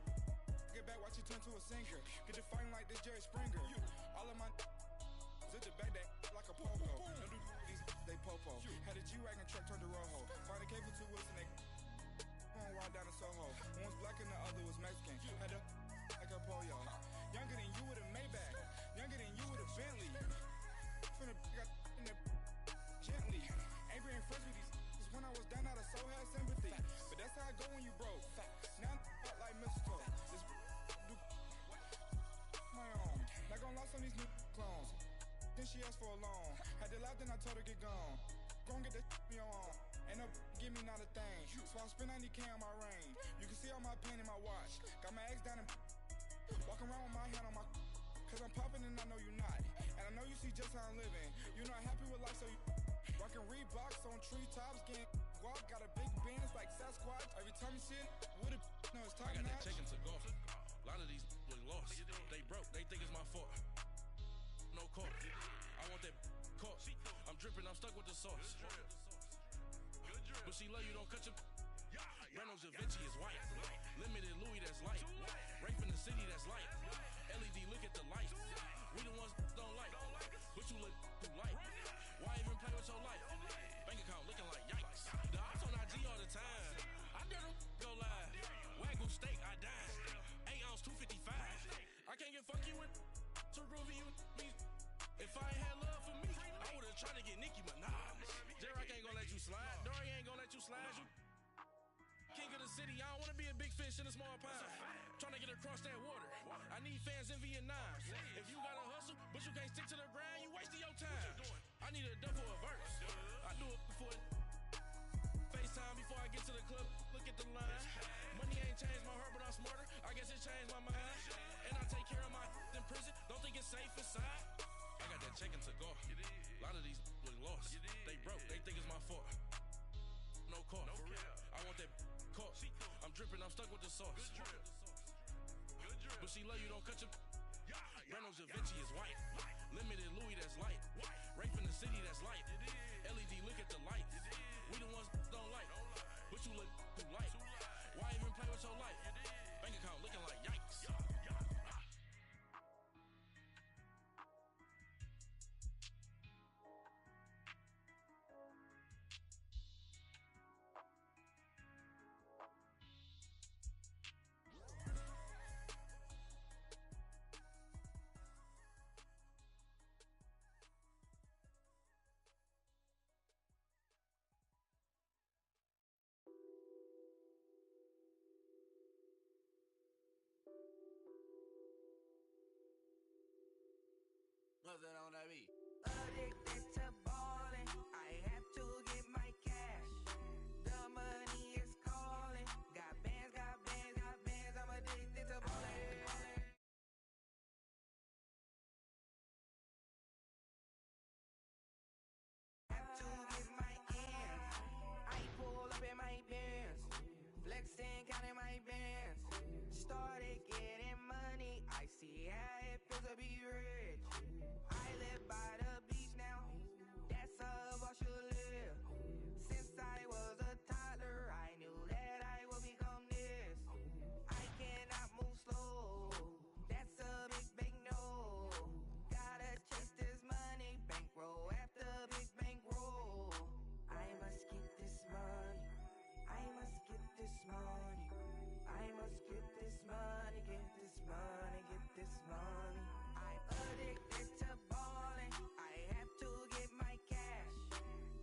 get back, watch you turn to a singer. Get to fighting like this Jerry Springer. All of my zip the back that like a popo. Don't do these, they popo. Had a G-Wagon truck turned to Rojo. Find a cable 2 wheels and they going ride down to Soho. One was black and the other was Mexican. Had a like a pollo. Younger than you with a Maybach. Younger than you with a Bentley. From the got in the gently. Ain't being friends with these. When I was down, I so had sympathy. But that's how I go when you broke. Now I'm like mistletoe. This do my own. Not gonna lost on these new clones. Then she asked for a loan. Had to laugh, then I told her get gone. Go and get that me on. Ain't no give me not a thing. So I spend 90K on my range. You can see all my pain in my watch. Got my ex down and walking around with my hand on my. Cause I'm popping and I know you not. And I know you see just how I'm living. You're not happy with life, so you. Rockin' Reeboks on treetops, getting guap, got a big band, it's like Sasquatch. Every time you see it, with a no, it's top I got notch. that check-in to go. A lot of these was lost. They broke, they think it's my fault. No cost. I want that cost. I'm dripping, I'm stuck with the sauce. But she love you, don't cut your. Reynolds Da Vinci is white. Limited Louis, that's light. Rape in the city, that's light. LED, look at the lights. We the ones don't like. But you look too light. Why even play with your life? Bank account looking like yikes. The ops on IG all the time. I dare them go live. Wagyu steak, I dine. 8 ounce, 255. I can't get funky with too groovy you me. If I ain't had love for me, I would've tried to get Nicki Minaj. Derek ain't gonna let you slide. Dory ain't gonna let you slide. You king of the city, I don't wanna be a big fish in a small pond. Trying to get across that water. I need fans in Vietnam. If you gotta hustle, but you can't stick to the grind, you wasting your time. I need a double a verse. I do it before FaceTime before I get to the club. Look at the line. Money ain't changed my heart, but I'm smarter. I guess it changed my mind. And I take care of my in prison. Don't think it's safe inside. I got that that check and took off. A lot of these look lost. They broke, they think it's my fault. No call, for real. I want that caught. I'm dripping, I'm stuck with the sauce. But she love you, don't cut your. Brando Javinci is white. Limited Louis, that's light. Rape in the city, that's light. LED, look at the light. We the ones don't like. But you look too light. Why even play with your life? Bank account looking like yikes. What's that on that beat? Addicted to ballin', I have to get my cash. The money is calling. Got bands, got bands, got bands. I'm addicted to ballin'. Have to get my ends. I pull up in my Benz, flexing, counting my bands. Started getting money. I see how it feels to be rich. I live by the beach now, that's how I should live. Since I was a toddler, I knew that I would become this. I cannot move slow, that's a big, big no. Gotta chase this money, bankroll after big bankroll. I must get this money, I must get this money. I must get this money, get this money, get this money. I'm addicted to ballin', I have to get my cash.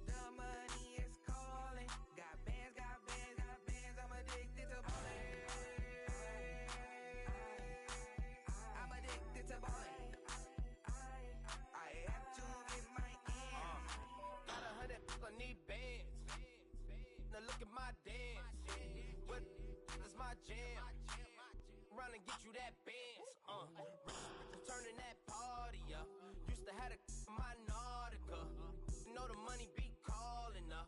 The money is calling. Got bands, got bands, got bands. I'm addicted to ballin'. I'm addicted to ballin'. I have to get my ends. Got 100, I need bands. Now look at my dance. What is my jam? Run and get you that bands. Turning that party up. Used to have a my Nautica. You know the money be calling up.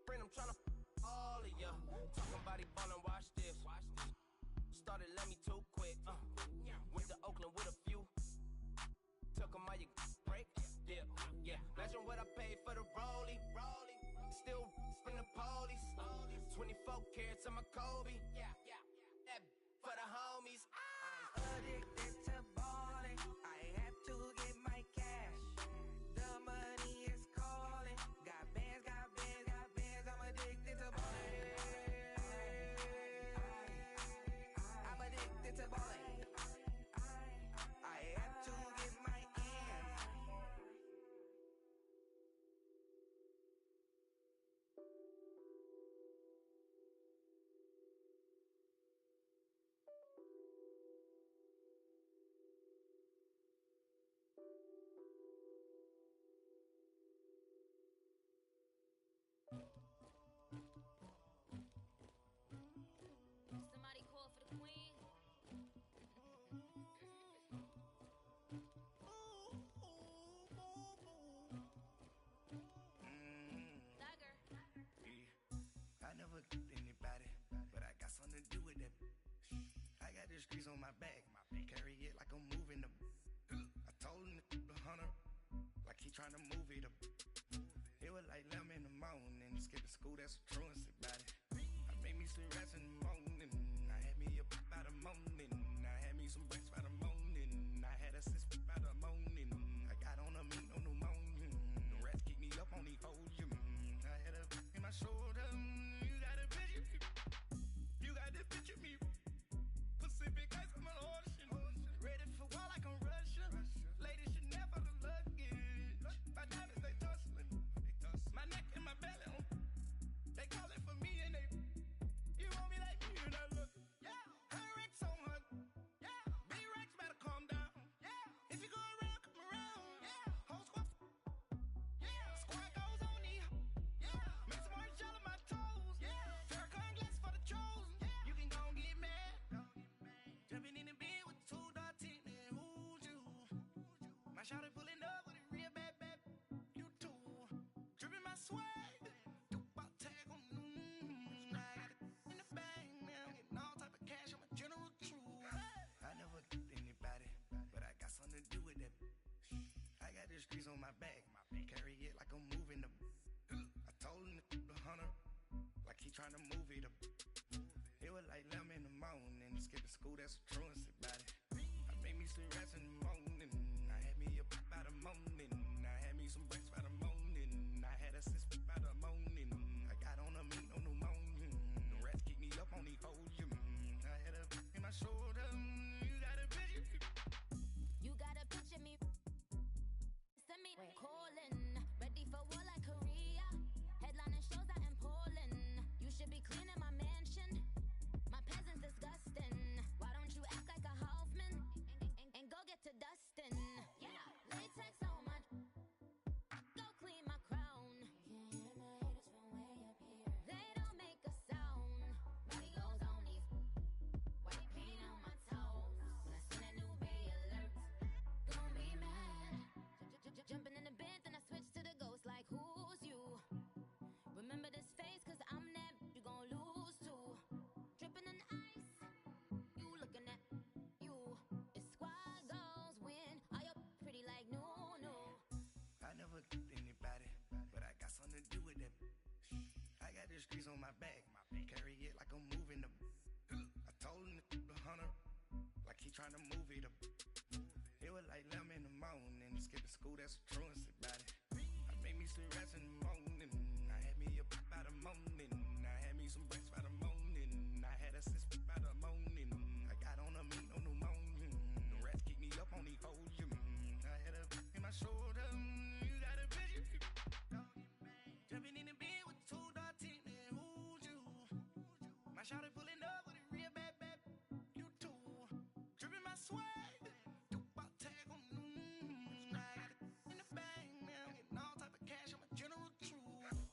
Friend, I'm tryna all of ya. Talking body ballin', watch this. Started let me too quick. Went to Oakland with a few. Took 'em all you break. Dip. Yeah. Imagine what I paid for the rollie. Still in the police. 24 carats on my Kobe. That for the homies. I'm addicted to ballin'. I have to get my cash. The money is calling. Got bands, got bands, got bands. I'm addicted to ballin'. I'm addicted to ballin'. I have to get my ends. Somebody call for the queen. Dagger. I never get anybody, but I got something to do with that. I got the streets on my back, carry it like I'm moving the. I told him the hunter, like he trying to move it up. It was like 11 in the morning, skipping school, that's a truancy about it. I made me some rats in the morning, I had me a by the morning, I had me some breaks by the morning, I had a sis by the morning, I got on a meat on the morning, the rats keep me up on the podium, I had a in my shoulder, you got a picture me, you got this picture me, Pacific ice on my ocean, ready for war like I'm Russia, ladies should never the luggage, my diamonds they tussling, my neck and my belly on, they calling for me and they, you want me like me, trying to move it up. It was like 11 in the morning. Skipping school, that's a truancy about it. I made me sleep rest in the morning. I had me up by the morning. I had me some breaks by the morning. I had a sis by the morning. I got on a meat, no pneumonia. The rats keep me up on the folium. I had a in my shoulder. You got a picture. You gotta picture me. Send me calling. Ready for war like Korea. Headlining shows out in Poland. You should be cleaning my mansion. My peasants disgusting. Why don't you act like a Hoffman and go get to dustin'? Yeah, latex on my. Go clean my crown. Can't hear my haters from way up here. They don't make a sound. Money goes on these. White paint on my toes. When I send a new bay alert, gon' be mad. Jumping in the bed, then I switch to the ghost like who's you? Remember this face, cause I'm that you gon' lose too. Dripping in ice, you looking at you. It's squad goals win. Are you pretty like no? I never get anybody, but I got something to do with that. I got the streets on my back, carry it like I'm moving the. I told him the hunter, like he trying to move it up. It was like 11 in the morning. Skipping school, that's a truancy about it. I made me sleep rest in the morning. I had me up by the morning. I had me some breaks by the morning. I had a sis by the morning. I got on a meat, no pneumonia. The rats keep me up on the folium. I had a in my shoulder. You got a picture. Jumping in the bed with two dark teeth, man, who's you? My shawty pulling up with a real bad, you too. Dripping my swag, Dubai tag on, I got it in the bag now, getting all type of cash, I'm a general true.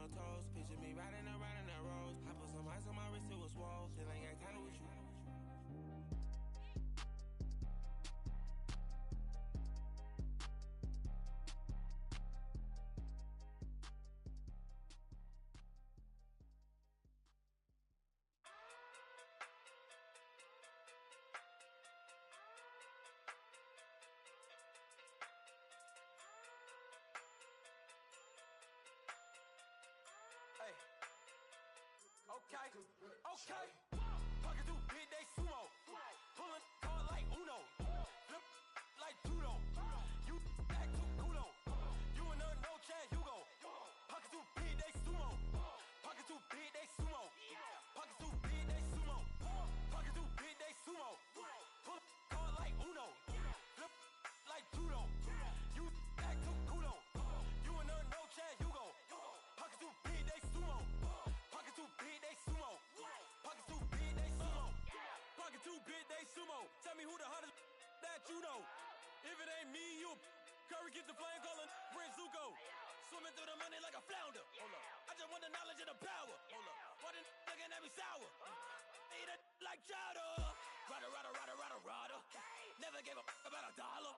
my toes. Picture me riding around in that rose. I put some ice on my wrist, it was swole. Still ain't got time with you. Hey. Okay. Pocket too big, they sumo. Pulling card like Uno. Flip like judo. You act too culo. You and her no Chad Hugo. Pocket too big, they sumo. Pocket too big, they sumo. Pocket too big, they sumo. Pocket too big, they sumo. Pull card like Uno. Flip like judo. You act too culo. You and her no Chad Hugo. Pocket too big, they sumo. Pocket too big, they sumo. Pocket too big, they sumo. Pocket too big, they sumo. Tell me who the hottest that you know. If it ain't me, you Curry keeps the flame calling Prince Zuko. Swimming through the money like a flounder. Hold up. I just want the knowledge and the power. Hold up. Why the looking at me sour? Eat it like chowder. Rada. Never gave a about a dollar.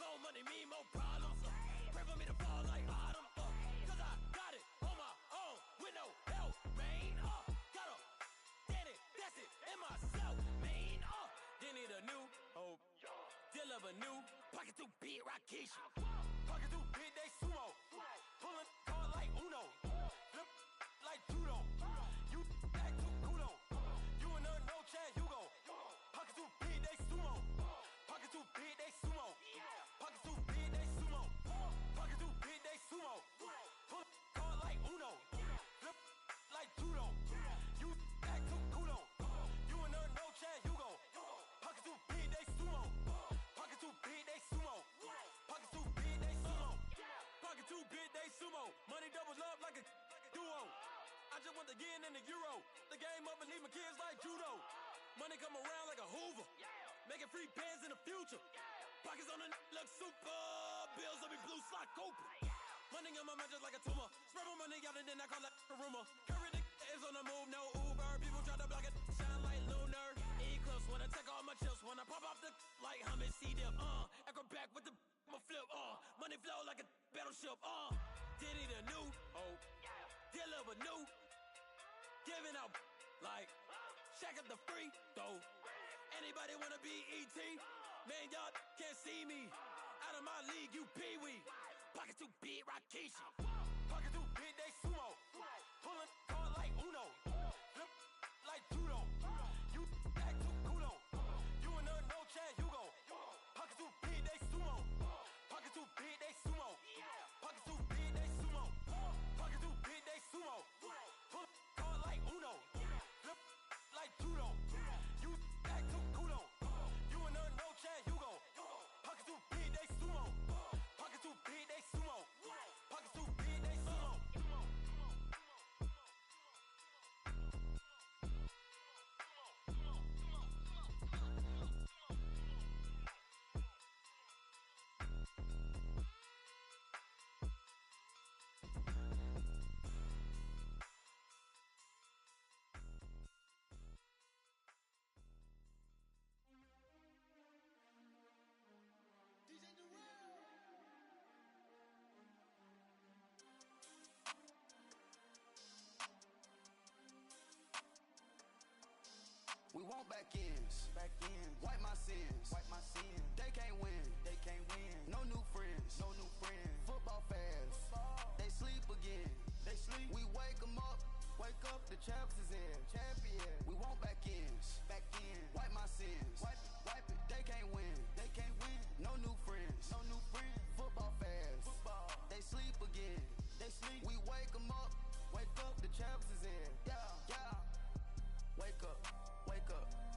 More money, me, more problems. Pray for me to fall like autumn. Cause I got it on my own with no help, man. Got a daddy, that's it, in myself, man. Didn't need a new hope. Deal of a new pocket too big, Rakisha. Pocket too big, they sumo. Pulling card like Uno. Flip like judo. You act too culo. You and her no Chad Hugo. Pocket too big, they sumo. Pocket too big, they sumo. Pocket too big, they sumo. Pocket too big, they sumo. Pull card like Uno. Flip like judo. You act too culo. You and her no Chad Hugo. Pocket too big, they sumo. Pocket too big, they sumo. Pocket too big, they sumo. Pocket too big, they sumo. Money doubles up like a duo. I just want the yen and the euro. The game up and leave my kids like judo. Money come around like a Hoover. Making free bands in the future. Pockets on the look super. Bills on me blue slot Cooper. Money on my mind just like a tumor. Spread my money out and then I call that a rumor. Curry the is on the move, no Uber. People try to block it, shine like lunar. Eclipse when I take all my chips. When I pop off the like hummus, see them. Acrobat with the my flip. Money flow like a battleship. Diddy the new hope. Deal of a new. Giving out like shack up the free throw. Anybody wanna be ET? Man, y'all can't see me. Out of my league, you pee-wee. Pocket too big, Rakisha. Pocket too big, they sumo. Pulling card like Uno. Flip like judo. You act too culo. You and her no Chad Hugo. Pocket too big, they sumo. Pocket too big, they sumo. Pocket too big, they sumo. Pocket too big, they sumo. Pull card like Uno. Flip like judo. You act too culo. You and her no Chad Hugo. Pocket too big, they sumo. Pocket too big, they sumo. Pocket too big, they sumo. We want back ends. Wipe my sins. They can't win. No new friends. Football fans. They sleep again. We wake them up. The champs is in. We want back ends. Wipe my sins. Wipe it. They can't win. No new friends. Football fans. They sleep again. We wake them up. The champs is in. Yeah. Wake up.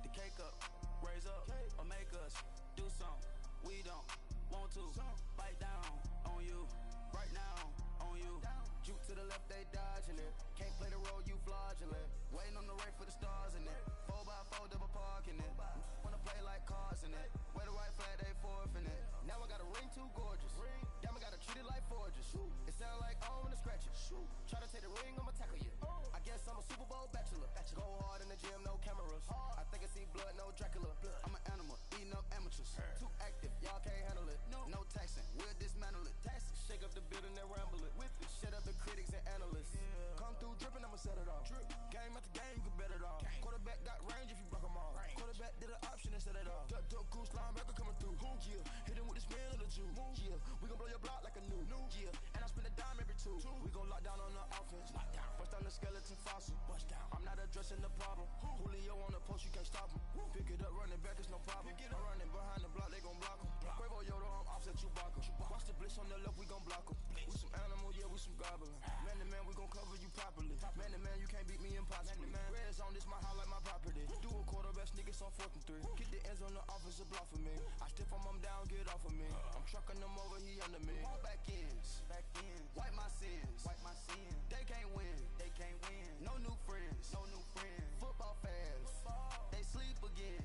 The cake up. Raise up. Or make us do something we don't want to. Bite down on you. Right now on you. Juke to the left, they dodging it. Can't play the role, you fraudulent. Waiting on the right for the stars in it. 4x4 double parking it. Wanna play like cars in it. Wear the white flag, they forfeiting it. Now I got a ring too gorgeous. Damn, I gotta treat it like forges. It sound like I wanna scratch it. Try to take the ring two. We gon' lock down on the offense. Bust down the skeleton fossil. I'm not addressing the problem. Julio on the post, you can't stop him. Pick it up, running back, it's no problem. I'm running behind the block, they gon' block him. Quavo Yoda, I'm offset Chewbacca. Watch the blitz on the left, we gon' block him. We some animal, yeah, we some goblin. Man to man, we gon' cover you properly. Man to man, you can't beat me impossibly. Red zone, this my highlight, my property. Do a quarterback sneakers on 4th and 3. Get the ends on the offensive block for me. I stiff him, I'm down, get off of me. I'm trucking them over, he under me. All back ends, wipe my sins, They can't win, No new friends, Football fast, they sleep again.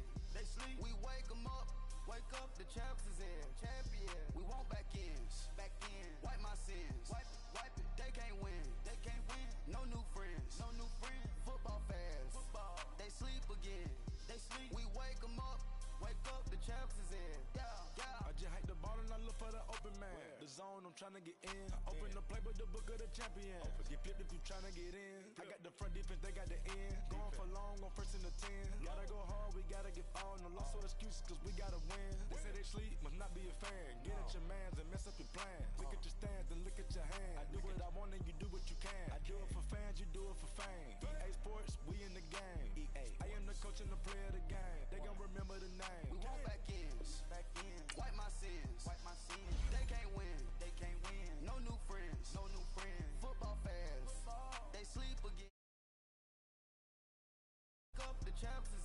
We wake 'em up, the champs is in. Champion, we want back ends, wipe my sins, wipe it. They can't win, No new friends, Football fast, they sleep again. We wake 'em up, the champs is in. I just hike the ball and I look for the open man. The zone, I'm tryna get in. Open the playbook, the book of the champion. Get flipped if you tryna get in. I got the front defense, they got the end. Going for long, on 1st and 10. Gotta go hard, we gotta get all. No loss or excuses, cause we gotta win. They say they sleep, must not be a fan. Get at your mans and mess up your plans. Look at your stands and look at your hands. I do what I want and you do what you can. I do it for fans, you do it for fame. EA Sports, we in the game. I am the coach and the player of the game. They gon' remember the name. We want back ends, wipe my sins, They can't win, No new friends, Football fast, they sleep again. The champs is